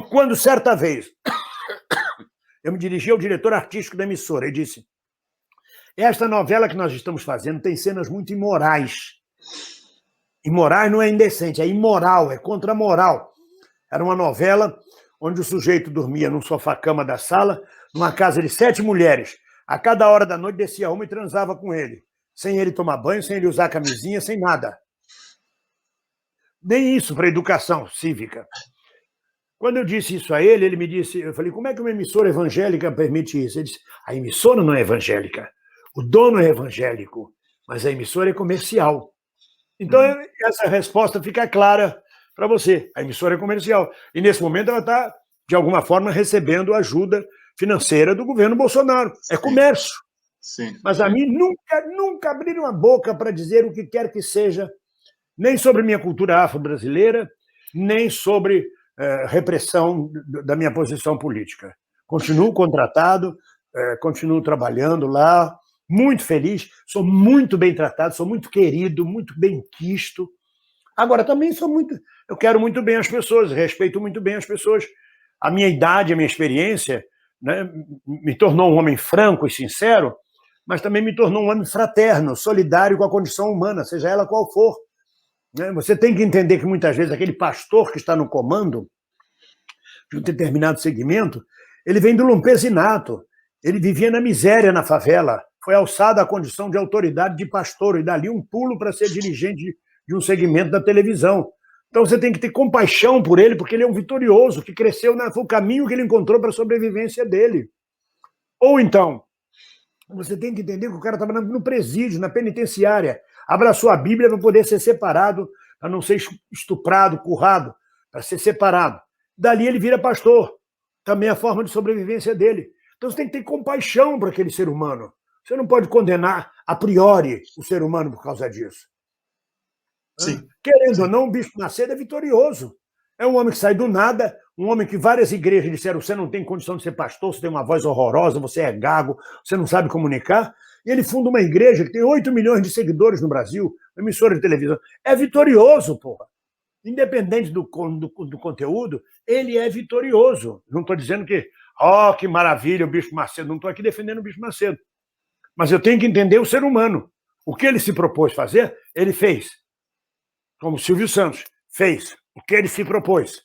quando certa vez eu me dirigi ao diretor artístico da emissora e disse, esta novela que nós estamos fazendo tem cenas muito imorais. Imorais não é indecente, é imoral, é contra a moral. Era uma novela onde o sujeito dormia num sofá-cama da sala, numa casa de 7 mulheres. A cada hora da noite descia uma e transava com ele. Sem ele tomar banho, sem ele usar camisinha, sem nada. Nem isso para educação cívica. Quando eu disse isso a ele, ele me disse, eu falei, como é que uma emissora evangélica permite isso? Ele disse, a emissora não é evangélica, o dono é evangélico, mas a emissora é comercial. Então, essa resposta fica clara para você. A emissora é comercial. E, nesse momento, ela está, de alguma forma, recebendo ajuda financeira do governo Bolsonaro. É comércio. Sim. Mas a mim nunca abriram a boca para dizer o que quer que seja, nem sobre minha cultura afro-brasileira, nem sobre repressão da minha posição política. Continuo contratado, continuo trabalhando lá, muito feliz, sou muito bem tratado, sou muito querido, muito bem quisto. Agora, também eu quero muito bem as pessoas, respeito muito bem as pessoas. A minha idade, a minha experiência, né, me tornou um homem franco e sincero, mas também me tornou um homem fraterno, solidário com a condição humana, seja ela qual for. Você tem que entender que, muitas vezes, aquele pastor que está no comando de um determinado segmento, ele vem do lumpesinato, ele vivia na miséria na favela, foi alçado à condição de autoridade de pastor, e dali um pulo para ser dirigente de um segmento da televisão. Então você tem que ter compaixão por ele, porque ele é um vitorioso, que cresceu, foi o caminho que ele encontrou para a sobrevivência dele. Ou então, você tem que entender que o cara estava no presídio, na penitenciária, abraçou a Bíblia para poder ser separado, para não ser estuprado, currado, para ser separado. Dali ele vira pastor, também a forma de sobrevivência dele. Então você tem que ter compaixão para aquele ser humano. Você não pode condenar a priori o ser humano por causa disso. Sim. Querendo ou não, o Bispo Macedo é vitorioso. É um homem que sai do nada, um homem que várias igrejas disseram, você não tem condição de ser pastor, você tem uma voz horrorosa, você é gago, você não sabe comunicar. E ele funda uma igreja que tem 8 milhões de seguidores no Brasil, uma emissora de televisão. É vitorioso, porra. Independente do conteúdo, ele é vitorioso. Não estou dizendo que, que maravilha o Bispo Macedo, não estou aqui defendendo o Bispo Macedo. Mas eu tenho que entender o ser humano. O que ele se propôs fazer, ele fez. Como Silvio Santos fez o que ele se propôs.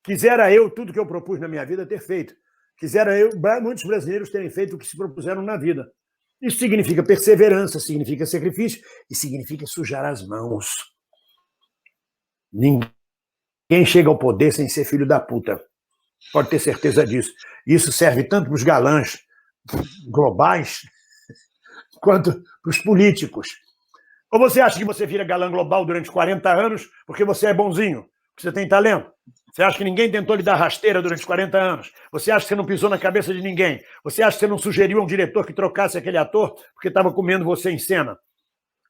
Quisera eu, tudo que eu propus na minha vida, ter feito. Quisera eu, muitos brasileiros terem feito o que se propuseram na vida. Isso significa perseverança, significa sacrifício e significa sujar as mãos. Ninguém chega ao poder sem ser filho da puta. Pode ter certeza disso. Isso serve tanto para os galãs globais quanto para os políticos. Ou você acha que você vira galã global durante 40 anos porque você é bonzinho, porque você tem talento? Você acha que ninguém tentou lhe dar rasteira durante 40 anos? Você acha que você não pisou na cabeça de ninguém? Você acha que você não sugeriu a um diretor que trocasse aquele ator porque estava comendo você em cena?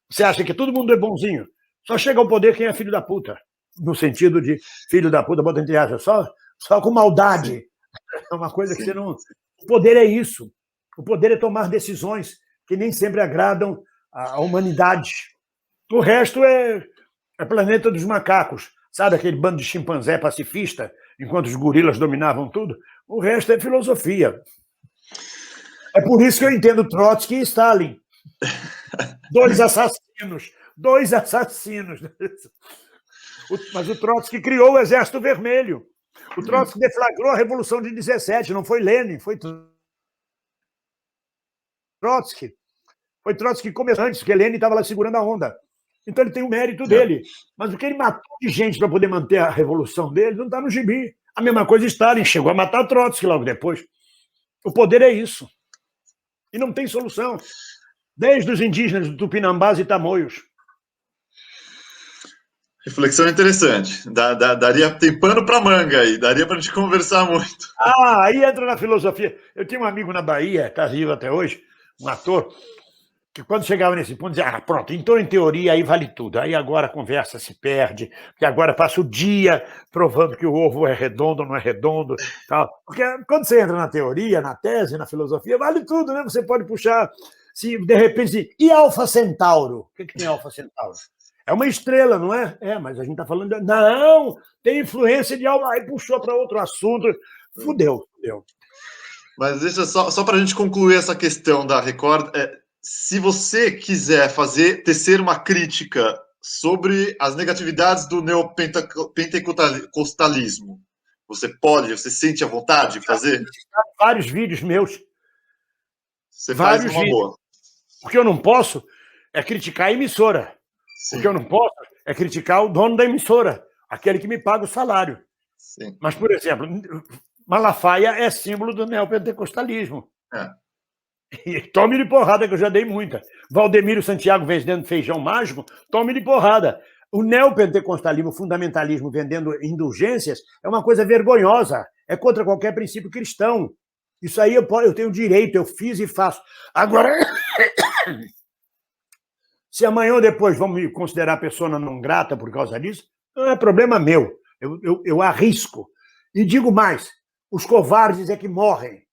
Você acha que todo mundo é bonzinho? Só chega ao poder quem é filho da puta. No sentido de filho da puta, bota entre aspas, só com maldade. É uma coisa que você não... O poder é isso. O poder é tomar decisões que nem sempre agradam a humanidade. O resto é planeta dos macacos. Sabe aquele bando de chimpanzé pacifista, enquanto os gorilas dominavam tudo? O resto é filosofia. É por isso que eu entendo Trotsky e Stalin. Dois assassinos. Mas o Trotsky criou o Exército Vermelho. O Trotsky deflagrou a Revolução de 17, não foi Lenin, foi Trotsky. Foi Trotsky que começou antes, porque Lenin estava lá segurando a onda. Então ele tem o mérito dele. Mas o que ele matou de gente para poder manter a revolução dele não está no gibi. A mesma coisa Stalin, chegou a matar Trotsky logo depois. O poder é isso. E não tem solução. Desde os indígenas do Tupinambás e Tamoios. Reflexão interessante. Tem pano para manga aí, daria para a gente conversar muito. Aí entra na filosofia. Eu tinha um amigo na Bahia, está vivo até hoje, um ator, que quando chegava nesse ponto dizia, pronto, então em teoria aí vale tudo. Aí agora a conversa se perde, porque agora passa o dia provando que o ovo é redondo ou não é redondo. Tal. Porque quando você entra na teoria, na tese, na filosofia, vale tudo, né? Você pode puxar, se de repente, e Alfa Centauro? O que tem Alfa Centauro? É uma estrela, não é? Mas a gente está falando... Não, tem influência de algo. Aí puxou para outro assunto. Fudeu. Mas deixa só para a gente concluir essa questão da Record. Se você quiser tecer uma crítica sobre as negatividades do neopentecostalismo, você sente a vontade de fazer? Vários vídeos meus. Você faz uma boa. O que eu não posso é criticar a emissora. Sim. O que eu não posso é criticar o dono da emissora, aquele que me paga o salário. Sim. Mas, por exemplo, Malafaia é símbolo do neopentecostalismo. E tome de porrada, que eu já dei muita. Valdemiro Santiago vendendo feijão mágico, tome de porrada. O neopentecostalismo, o fundamentalismo vendendo indulgências é uma coisa vergonhosa. É contra qualquer princípio cristão. Isso aí eu tenho direito, eu fiz e faço. Agora... Se amanhã ou depois vão me considerar persona não grata por causa disso, não é problema meu. Eu arrisco. E digo mais, os covardes é que morrem.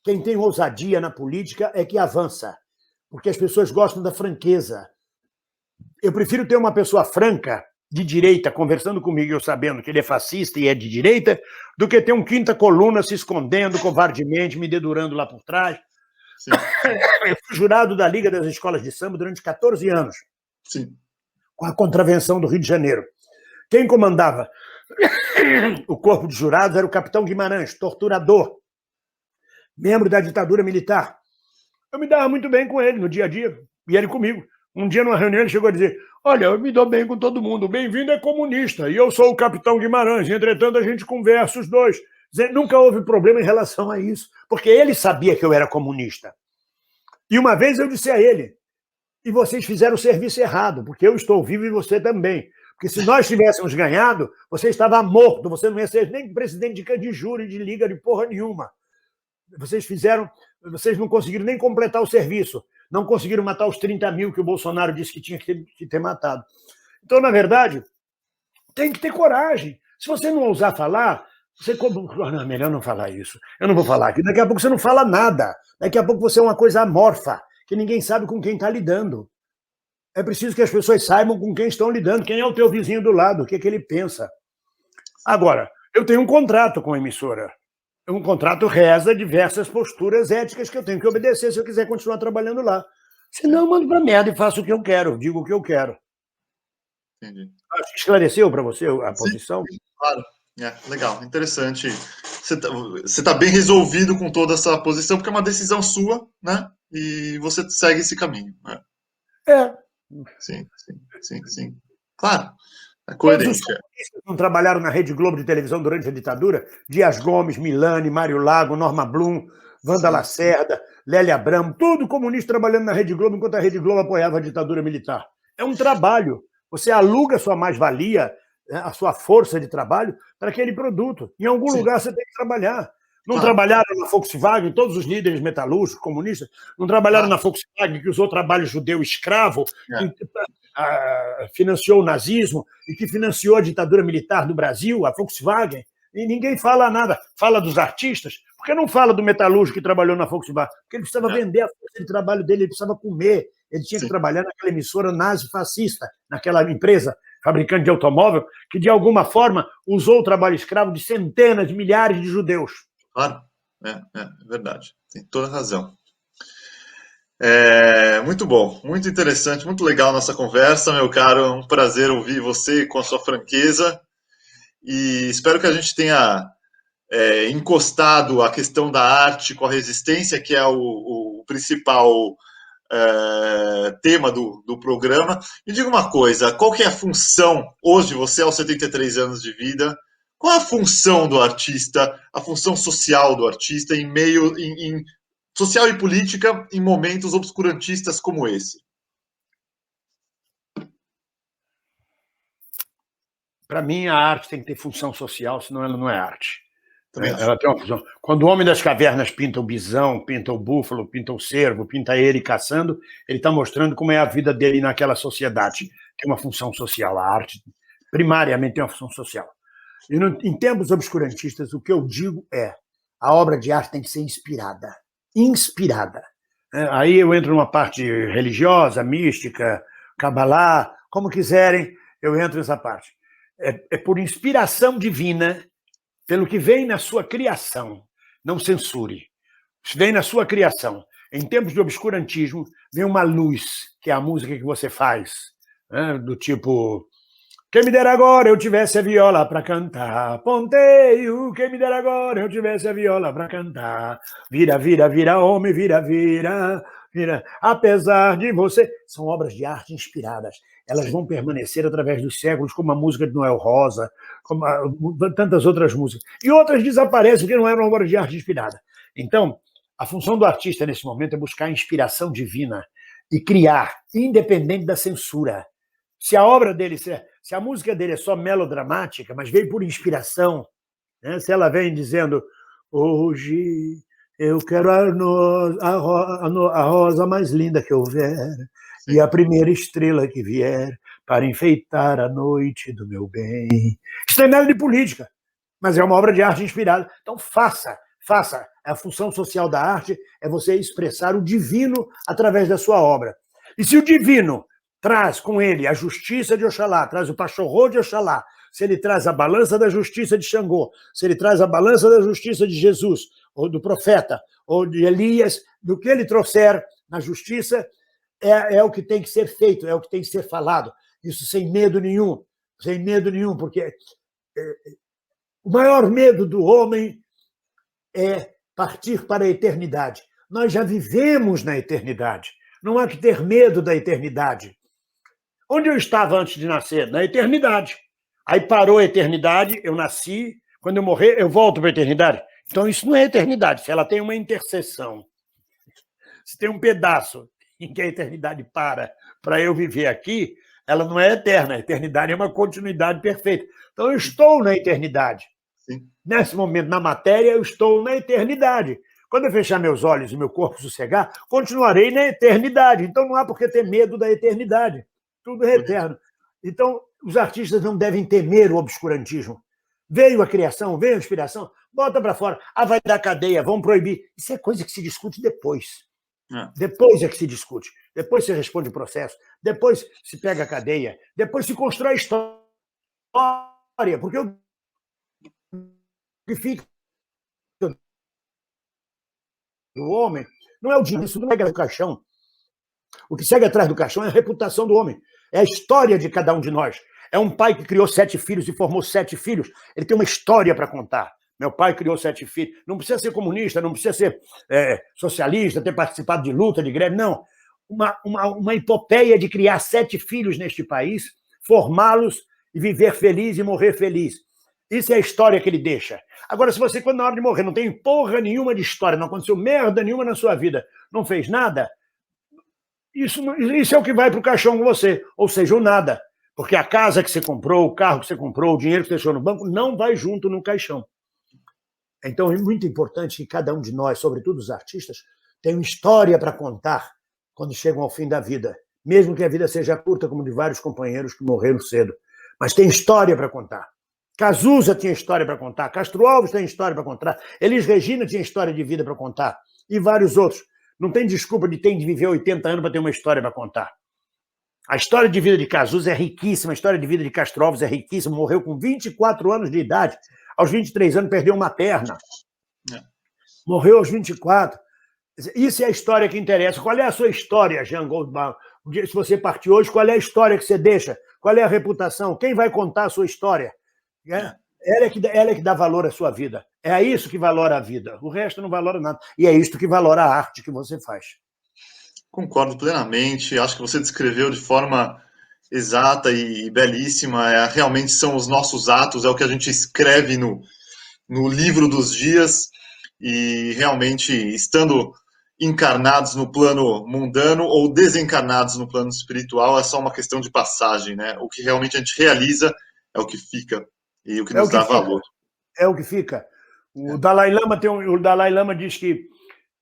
Quem tem ousadia na política é que avança. Porque as pessoas gostam da franqueza. Eu prefiro ter uma pessoa franca, de direita, conversando comigo, eu sabendo que ele é fascista e é de direita, do que ter um quinta coluna se escondendo covardemente, me dedurando lá por trás. Sim. Eu fui jurado da Liga das Escolas de Samba durante 14 anos. Sim. Com a contravenção do Rio de Janeiro. Quem comandava o corpo de jurados era o capitão Guimarães, torturador, membro da ditadura militar. Eu me dava muito bem com ele no dia a dia, e ele comigo. Um dia, numa reunião, ele chegou a dizer, olha, eu me dou bem com todo mundo, bem-vindo é comunista, e eu sou o capitão Guimarães, entretanto a gente conversa os dois. Nunca houve problema em relação a isso, porque ele sabia que eu era comunista. E uma vez eu disse a ele, e vocês fizeram o serviço errado, porque eu estou vivo e você também. Porque se nós tivéssemos ganhado, você estava morto, você não ia ser nem presidente de júri, de liga, de porra nenhuma. Vocês não conseguiram nem completar o serviço, não conseguiram matar os 30 mil que o Bolsonaro disse que tinha que ter matado. Então, na verdade, tem que ter coragem. Se você não ousar falar... Não, melhor não falar isso. Eu não vou falar aqui. Daqui a pouco você não fala nada. Daqui a pouco você é uma coisa amorfa, que ninguém sabe com quem está lidando. É preciso que as pessoas saibam com quem estão lidando, quem é o teu vizinho do lado, o que ele pensa. Agora, eu tenho um contrato com a emissora. Um contrato reza diversas posturas éticas que eu tenho que obedecer se eu quiser continuar trabalhando lá. Senão, eu mando pra merda e faço o que eu quero, digo o que eu quero. Entendi. Acho que esclareceu para você a posição? Sim, claro. Legal, interessante. Você está bem resolvido com toda essa posição, porque é uma decisão sua, né? e você segue esse caminho. Né? É. Sim. Claro, é Todos os coerente. comunistas não trabalharam na Rede Globo de televisão durante a ditadura? Dias Gomes, Milani, Mário Lago, Norma Blum, Wanda Lacerda, Lélia Abramo, todo comunista trabalhando na Rede Globo enquanto a Rede Globo apoiava a ditadura militar. É um trabalho. Você aluga a sua mais-valia, a sua força de trabalho para aquele produto. Em algum lugar você tem que trabalhar. Não trabalharam na Volkswagen, todos os líderes metalúrgicos, comunistas, não trabalharam na Volkswagen, que usou o trabalho judeu escravo, que financiou o nazismo e que financiou a ditadura militar do Brasil, a Volkswagen, e ninguém fala nada. Fala dos artistas, por que não fala do metalúrgico que trabalhou na Volkswagen? Porque ele precisava vender a força de trabalho dele, ele precisava comer, ele tinha que trabalhar naquela emissora nazi-fascista, naquela empresa fabricante de automóvel, que de alguma forma usou o trabalho escravo de centenas de milhares de judeus. Claro, é verdade, tem toda a razão. Muito bom, muito interessante, muito legal a nossa conversa, meu caro. É um prazer ouvir você com a sua franqueza e espero que a gente tenha encostado a questão da arte com a resistência, que é o principal tema do programa. Me diga uma coisa, qual que é a função, hoje você aos 73 anos de vida, qual é a função do artista, a função social do artista em meio, em social e política em momentos obscurantistas como esse? Para mim, a arte tem que ter função social, senão ela não é arte. Ela tem uma função. Quando o homem das cavernas pinta o bisão, pinta o búfalo, pinta o cervo, pinta ele caçando, ele está mostrando como é a vida dele naquela sociedade. Tem uma função social. A arte, primariamente, tem uma função social. E em tempos obscurantistas, o que eu digo é a obra de arte tem que ser inspirada. Inspirada. Aí eu entro numa parte religiosa, mística, cabalá, como quiserem, eu entro nessa parte. É por inspiração divina, pelo que vem na sua criação. Não censure. Vem na sua criação. Em tempos de obscurantismo, vem uma luz, que é a música que você faz, né? Do tipo... Quem me dera agora eu tivesse a viola para cantar, ponteio, quem me dera agora eu tivesse a viola para cantar, vira, vira, vira, homem, vira, vira, vira, apesar de você... São obras de arte inspiradas, elas vão permanecer através dos séculos, como a música de Noel Rosa, como tantas outras músicas, e outras desaparecem porque não eram obras de arte inspirada. Então, a função do artista nesse momento é buscar a inspiração divina e criar, independente da censura. Se a obra dele, se a música dele é só melodramática, mas veio por inspiração, né? Se ela vem dizendo hoje eu quero a rosa mais linda que houver e a primeira estrela que vier para enfeitar a noite do meu bem. Isso não é nada de política, mas é uma obra de arte inspirada. Então faça. A função social da arte é você expressar o divino através da sua obra. E se o divino traz com ele a justiça de Oxalá, traz o pachorrô de Oxalá, se ele traz a balança da justiça de Xangô, se ele traz a balança da justiça de Jesus, ou do profeta, ou de Elias, do que ele trouxer na justiça, é o que tem que ser feito, é o que tem que ser falado. Isso sem medo nenhum, porque o maior medo do homem é partir para a eternidade. Nós já vivemos na eternidade. Não há que ter medo da eternidade. Onde eu estava antes de nascer? Na eternidade. Aí parou a eternidade, eu nasci, quando eu morrer, eu volto para a eternidade. Então isso não é eternidade, se ela tem uma interseção. Se tem um pedaço em que a eternidade para eu viver aqui, ela não é eterna. A eternidade é uma continuidade perfeita. Então eu estou na eternidade. Sim. Nesse momento, na matéria, eu estou na eternidade. Quando eu fechar meus olhos e meu corpo sossegar, continuarei na eternidade. Então não há por que ter medo da eternidade. Tudo é eterno. Então, os artistas não devem temer o obscurantismo. Veio a criação, veio a inspiração, bota para fora. Vai dar cadeia, vão proibir. Isso é coisa que se discute depois. Depois é que se discute. Depois se responde o processo. Depois se pega a cadeia. Depois se constrói história. Porque o que fica do homem não é o dinheiro, isso não segue do caixão. O que segue atrás do caixão é a reputação do homem. É a história de cada um de nós. É um pai que criou 7 filhos e formou 7 filhos. Ele tem uma história para contar. Meu pai criou 7 filhos. Não precisa ser comunista, não precisa ser socialista, ter participado de luta, de greve, não. Uma epopeia de criar 7 filhos neste país, formá-los e viver feliz e morrer feliz. Isso é a história que ele deixa. Agora, se você, quando na hora de morrer, não tem porra nenhuma de história, não aconteceu merda nenhuma na sua vida, não fez nada, isso é o que vai para o caixão com você, ou seja, o nada. Porque a casa que você comprou, o carro que você comprou, o dinheiro que você deixou no banco, não vai junto no caixão. Então, é muito importante que cada um de nós, sobretudo os artistas, tenha uma história para contar quando chegam ao fim da vida. Mesmo que a vida seja curta, como de vários companheiros que morreram cedo. Mas tem história para contar. Cazuza tinha história para contar, Castro Alves tem história para contar, Elis Regina tinha história de vida para contar, e vários outros. Não tem desculpa de ter de viver 80 anos para ter uma história para contar. A história de vida de Cazuza é riquíssima, a história de vida de Castro Alves é riquíssima, morreu com 24 anos de idade, aos 23 anos perdeu uma perna. Morreu aos 24. Isso é a história que interessa. Qual é a sua história, Jean Goldbaum? Se você partir hoje, qual é a história que você deixa? Qual é a reputação? Quem vai contar a sua história? Ela é que dá valor à sua vida. É isso que valora a vida. O resto não valora nada. E é isto que valora a arte que você faz. Concordo plenamente. Acho que você descreveu de forma exata e belíssima. Realmente são os nossos atos, é o que a gente escreve no livro dos dias. E realmente, estando encarnados no plano mundano ou desencarnados no plano espiritual, é só uma questão de passagem, né? O que realmente a gente realiza é o que fica e o que nos dá valor. É o que fica. O Dalai Lama diz que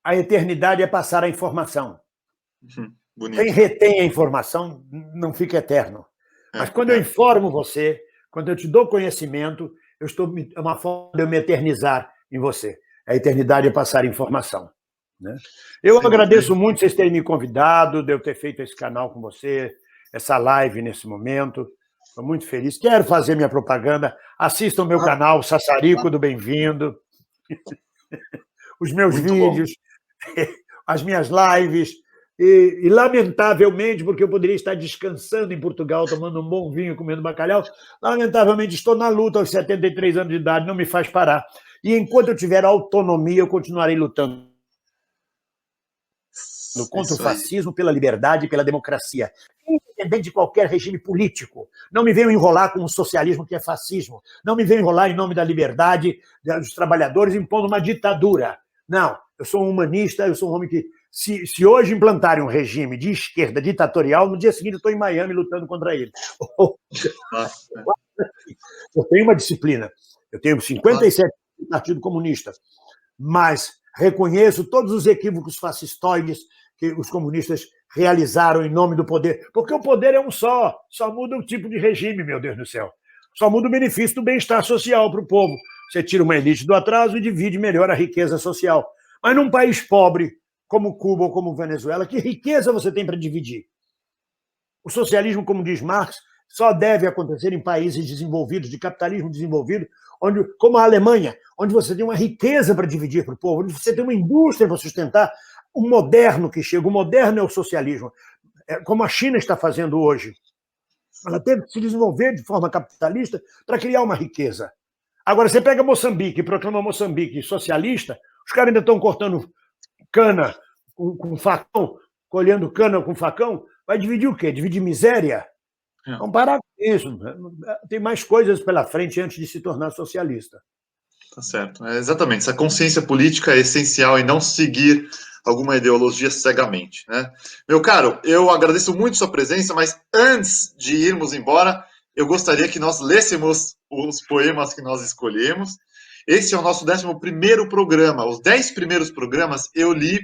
a eternidade é passar a informação. Bonito. Quem retém a informação não fica eterno. Mas quando eu informo você, quando eu te dou conhecimento, é uma forma de eu me eternizar em você. A eternidade é passar informação. Né? Eu agradeço muito vocês terem me convidado, de eu ter feito esse canal com você, essa live nesse momento. Estou muito feliz. Quero fazer minha propaganda. Assistam o meu canal, Sassarico do Bem-vindo. Os meus muito vídeos, as minhas lives. E, lamentavelmente, porque eu poderia estar descansando em Portugal, tomando um bom vinho, comendo bacalhau, lamentavelmente estou na luta aos 73 anos de idade, não me faz parar. E enquanto eu tiver autonomia, eu continuarei lutando contra o fascismo, pela liberdade e pela democracia, independente de qualquer regime político. Não me venham enrolar com o socialismo, que é fascismo. Não me venham enrolar em nome da liberdade dos trabalhadores, impondo uma ditadura. Não, eu sou um humanista, eu sou um homem que, se hoje implantarem um regime de esquerda ditatorial, no dia seguinte eu estou em Miami lutando contra ele. Eu tenho uma disciplina. Eu tenho 57 do Partido Comunista, mas reconheço todos os equívocos fascistoides que os comunistas realizaram em nome do poder, porque o poder é um só muda o tipo de regime, meu Deus do céu. Só muda o benefício do bem-estar social para o povo. Você tira uma elite do atraso e divide melhor a riqueza social. Mas num país pobre, como Cuba ou como Venezuela, que riqueza você tem para dividir? O socialismo, como diz Marx, só deve acontecer em países desenvolvidos, de capitalismo desenvolvido, onde, como a Alemanha, onde você tem uma riqueza para dividir para o povo, onde você tem uma indústria para sustentar. O moderno que chega, o moderno é o socialismo, como a China está fazendo hoje. Ela teve que se desenvolver de forma capitalista para criar uma riqueza. Agora, você pega Moçambique, proclama Moçambique socialista, os caras ainda estão cortando cana com facão, colhendo cana com facão, vai dividir o quê? Dividir miséria? Vamos parar com isso. Tem mais coisas pela frente antes de se tornar socialista. Tá certo. Exatamente. Essa consciência política é essencial e não seguir alguma ideologia cegamente, né? Meu caro, eu agradeço muito sua presença, mas antes de irmos embora, eu gostaria que nós lêssemos os poemas que nós escolhemos. Esse é o nosso 11º programa. Os 10 primeiros programas eu li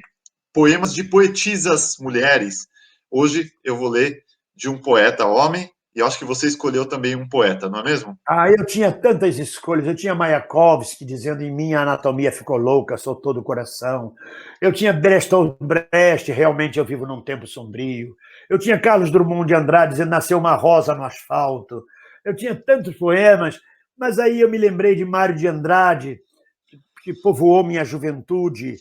poemas de poetisas mulheres. Hoje eu vou ler de um poeta homem, e eu acho que você escolheu também um poeta, não é mesmo? Eu tinha tantas escolhas. Eu tinha Mayakovsky dizendo: em mim a anatomia ficou louca, sou todo coração. Eu tinha Bertolt Brecht, realmente eu vivo num tempo sombrio. Eu tinha Carlos Drummond de Andrade dizendo: nasceu uma rosa no asfalto. Eu tinha tantos poemas, mas aí eu me lembrei de Mário de Andrade, que povoou minha juventude.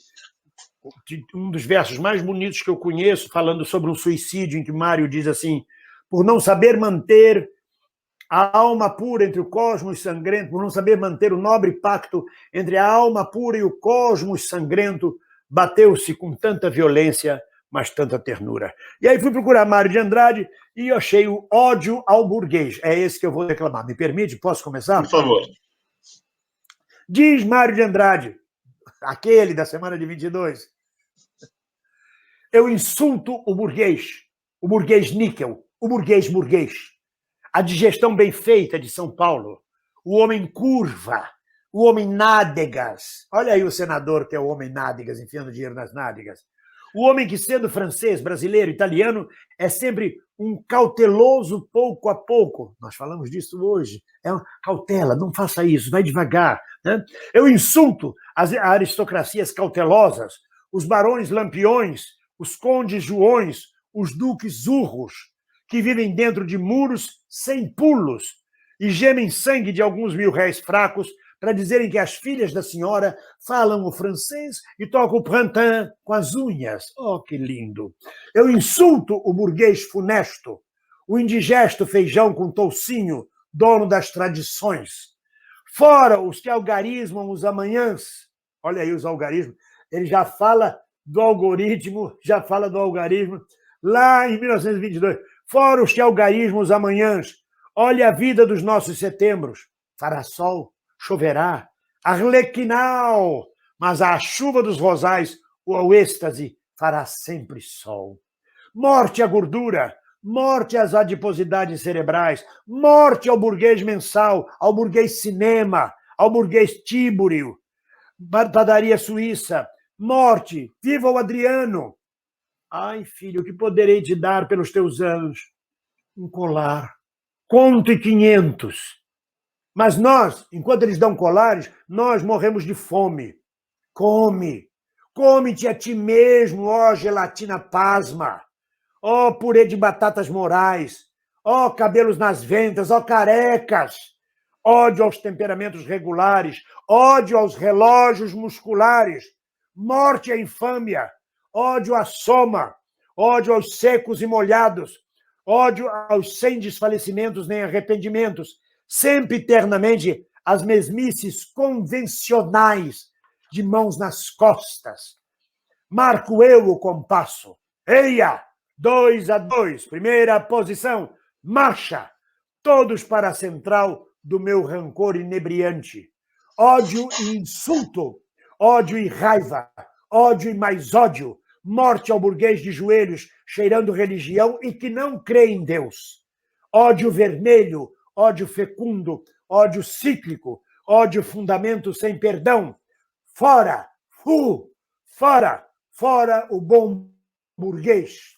Um dos versos mais bonitos que eu conheço, falando sobre um suicídio, em que Mário diz assim: por não saber manter a alma pura entre o cosmos sangrento, por não saber manter o nobre pacto entre a alma pura e o cosmos sangrento, bateu-se com tanta violência, mas tanta ternura. E aí fui procurar Mário de Andrade e achei o Ódio ao Burguês. É esse que eu vou declamar. Me permite? Posso começar? Por favor. Diz Mário de Andrade, aquele da semana de 22, eu insulto o burguês níquel, o burguês, a digestão bem feita de São Paulo, o homem curva, o homem nádegas. Olha aí o senador que é o homem nádegas, enfiando dinheiro nas nádegas. O homem que, sendo francês, brasileiro, italiano, é sempre um cauteloso pouco a pouco. Nós falamos disso hoje. É uma cautela, não faça isso, vai devagar. Né? Eu insulto as aristocracias cautelosas, os barões lampiões, os condes joões, os duques urros, que vivem dentro de muros sem pulos e gemem sangue de alguns mil-réis fracos para dizerem que as filhas da senhora falam o francês e tocam o printemps com as unhas. Oh, que lindo! Eu insulto o burguês funesto, o indigesto feijão com toucinho, dono das tradições. Fora os que algarismam os amanhãs. Olha aí os algarismos. Ele já fala do algoritmo, já fala do algarismo, lá em 1922. Fora os que algarismam os amanhãs. Olha a vida dos nossos setembros. Fará sol, choverá, arlequinal, mas a chuva dos rosais, o êxtase, fará sempre sol. Morte à gordura, morte às adiposidades cerebrais, morte ao burguês mensal, ao burguês cinema, ao burguês tíburio, padaria suíça, morte, viva o Adriano. Ai, filho, o que poderei te dar pelos teus anos? Um colar, conto e 500. Mas nós, enquanto eles dão colares, nós morremos de fome. Come. Come-te a ti mesmo, ó gelatina pasma. Ó purê de batatas morais. Ó cabelos nas ventas, ó carecas. Ódio aos temperamentos regulares. Ódio aos relógios musculares. Morte à infâmia. Ódio à soma. Ódio aos secos e molhados. Ódio aos sem desfalecimentos nem arrependimentos. Sempre eternamente as mesmices convencionais de mãos nas costas. Marco eu o compasso. Eia! 2-2, primeira posição, marcha! Todos para a central do meu rancor inebriante. Ódio e insulto, ódio e raiva, ódio e mais ódio, morte ao burguês de joelhos, cheirando religião e que não crê em Deus. Ódio vermelho, ódio fecundo, ódio cíclico, ódio fundamento sem perdão. Fora, fora, fora o bom burguês.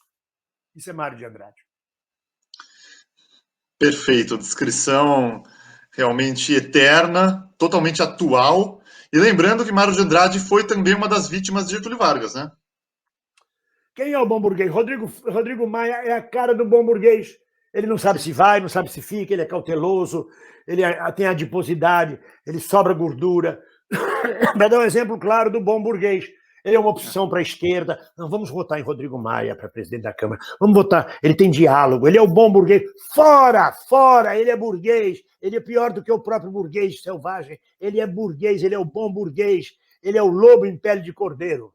Isso é Mário de Andrade. Perfeito, descrição realmente eterna, totalmente atual. E lembrando que Mário de Andrade foi também uma das vítimas de Getúlio Vargas, né? Quem é o bom burguês? Rodrigo Maia é a cara do bom burguês. Ele não sabe se vai, não sabe se fica, ele é cauteloso, ele tem adiposidade, ele sobra gordura. Vai dar um exemplo claro do bom burguês. Ele é uma opção para a esquerda. Não, vamos votar em Rodrigo Maia para presidente da Câmara. Vamos votar. Ele tem diálogo, ele é o bom burguês. Fora, ele é burguês. Ele é pior do que o próprio burguês selvagem. Ele é burguês, ele é o bom burguês. Ele é o lobo em pele de cordeiro.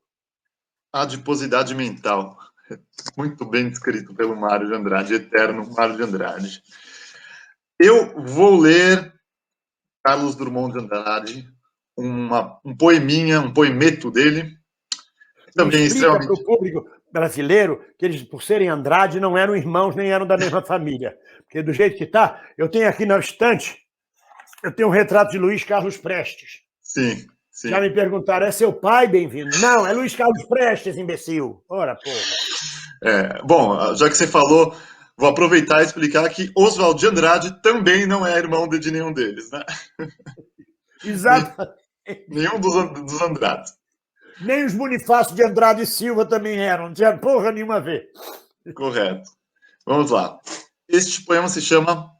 Adiposidade mental. Muito bem descrito pelo Mário de Andrade, eterno Mário de Andrade. Eu vou ler Carlos Drummond de Andrade, um poeminha, um poemeto dele. Também extremamente... para o público brasileiro que eles, por serem Andrade, não eram irmãos, nem eram da mesma família. Porque do jeito que está, eu tenho aqui na estante, eu tenho um retrato de Luiz Carlos Prestes. Sim. Sim. Já me perguntaram, é seu pai, bem-vindo? Não, é Luiz Carlos Prestes, imbecil. Ora, porra. Bom, já que você falou, vou aproveitar e explicar que Oswald de Andrade também não é irmão de nenhum deles, né? Exato. Nenhum dos Andrades. Nem os Bonifácio de Andrade e Silva também eram, não tinha porra nenhuma a ver. Correto. Vamos lá. Este poema se chama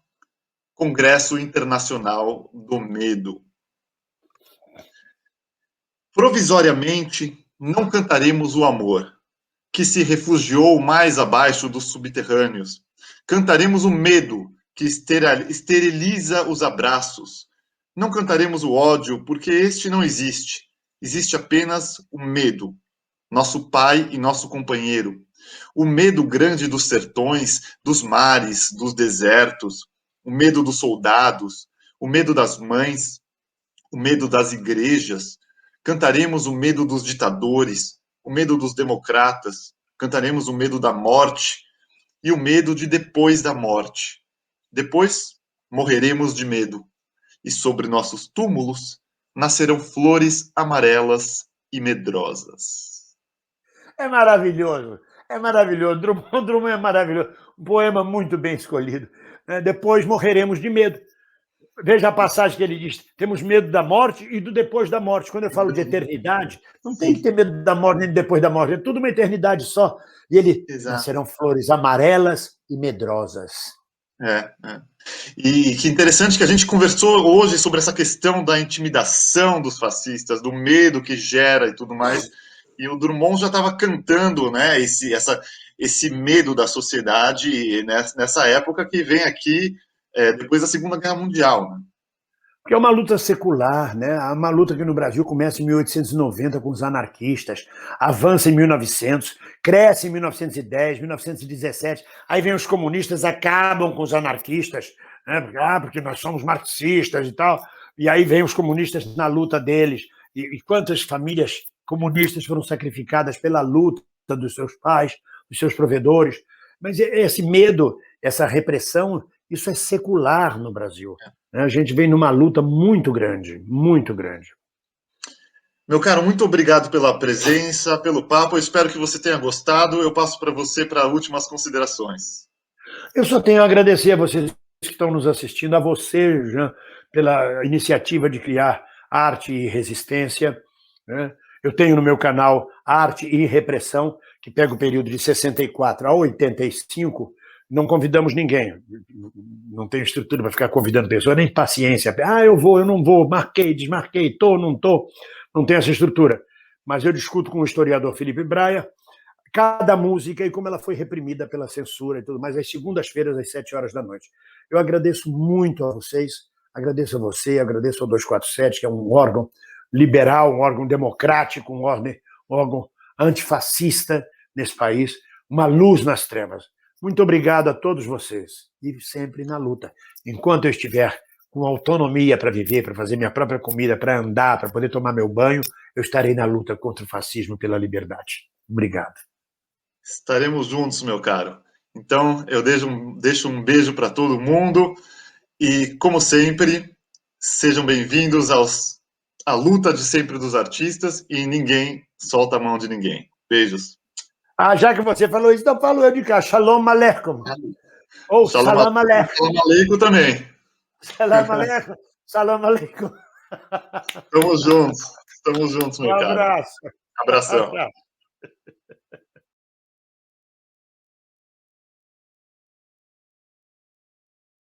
Congresso Internacional do Medo. Provisoriamente, não cantaremos o amor, que se refugiou mais abaixo dos subterrâneos. Cantaremos o medo, que esteriliza os abraços. Não cantaremos o ódio, porque este não existe. Existe apenas o medo, nosso pai e nosso companheiro. O medo grande dos sertões, dos mares, dos desertos, o medo dos soldados, o medo das mães, o medo das igrejas. Cantaremos o medo dos ditadores, o medo dos democratas. Cantaremos o medo da morte e o medo de depois da morte. Depois morreremos de medo, e sobre nossos túmulos nascerão flores amarelas e medrosas. É maravilhoso, é maravilhoso. Drummond é maravilhoso. Um poema muito bem escolhido. Depois morreremos de medo. Veja a passagem que ele diz: temos medo da morte e do depois da morte. Quando eu falo de eternidade, não tem que ter medo da morte nem do depois da morte, é tudo uma eternidade só. E ele: nascerão flores amarelas e medrosas. E que interessante que a gente conversou hoje sobre essa questão da intimidação dos fascistas, do medo que gera e tudo mais. E o Drummond já estava cantando, né, esse medo da sociedade nessa época que vem aqui depois da Segunda Guerra Mundial. Né? Porque é uma luta secular, né? É uma luta que no Brasil começa em 1890 com os anarquistas, avança em 1900, cresce em 1910, 1917, aí vem os comunistas, acabam com os anarquistas, né? Porque nós somos marxistas e tal, e aí vem os comunistas na luta deles, e quantas famílias comunistas foram sacrificadas pela luta dos seus pais, dos seus provedores, mas esse medo, essa repressão, isso é secular no Brasil. A gente vem numa luta muito grande, muito grande. Meu caro, muito obrigado pela presença, pelo papo. Eu espero que você tenha gostado. Eu passo para você para últimas considerações. Eu só tenho a agradecer a vocês que estão nos assistindo, a você, Jean, pela iniciativa de criar Arte e Resistência. Né? Eu tenho no meu canal Arte e Repressão, que pega o período de 64 a 85. Não convidamos ninguém, não tenho estrutura para ficar convidando pessoas, nem paciência. Eu vou, eu não vou, marquei, desmarquei, estou, não tenho essa estrutura. Mas eu discuto com o historiador Felipe Braia cada música e como ela foi reprimida pela censura e tudo mais, às segundas-feiras, às 7 horas da noite. Eu agradeço muito a vocês, agradeço a você, agradeço ao 247, que é um órgão liberal, um órgão democrático, um órgão antifascista nesse país, uma luz nas trevas. Muito obrigado a todos vocês. E sempre na luta. Enquanto eu estiver com autonomia para viver, para fazer minha própria comida, para andar, para poder tomar meu banho, eu estarei na luta contra o fascismo pela liberdade. Obrigado. Estaremos juntos, meu caro. Então, eu deixo um beijo para todo mundo e, como sempre, sejam bem-vindos à luta de sempre dos artistas e ninguém solta a mão de ninguém. Beijos. Já que você falou isso, então falo eu de cá. Shalom Aleichem. Ou Salam Aleichem. Salam Aleikum também. Salam Aleichem. Salam Aleikum. Estamos juntos, meu caro. Um abraço. Abração. Abraço.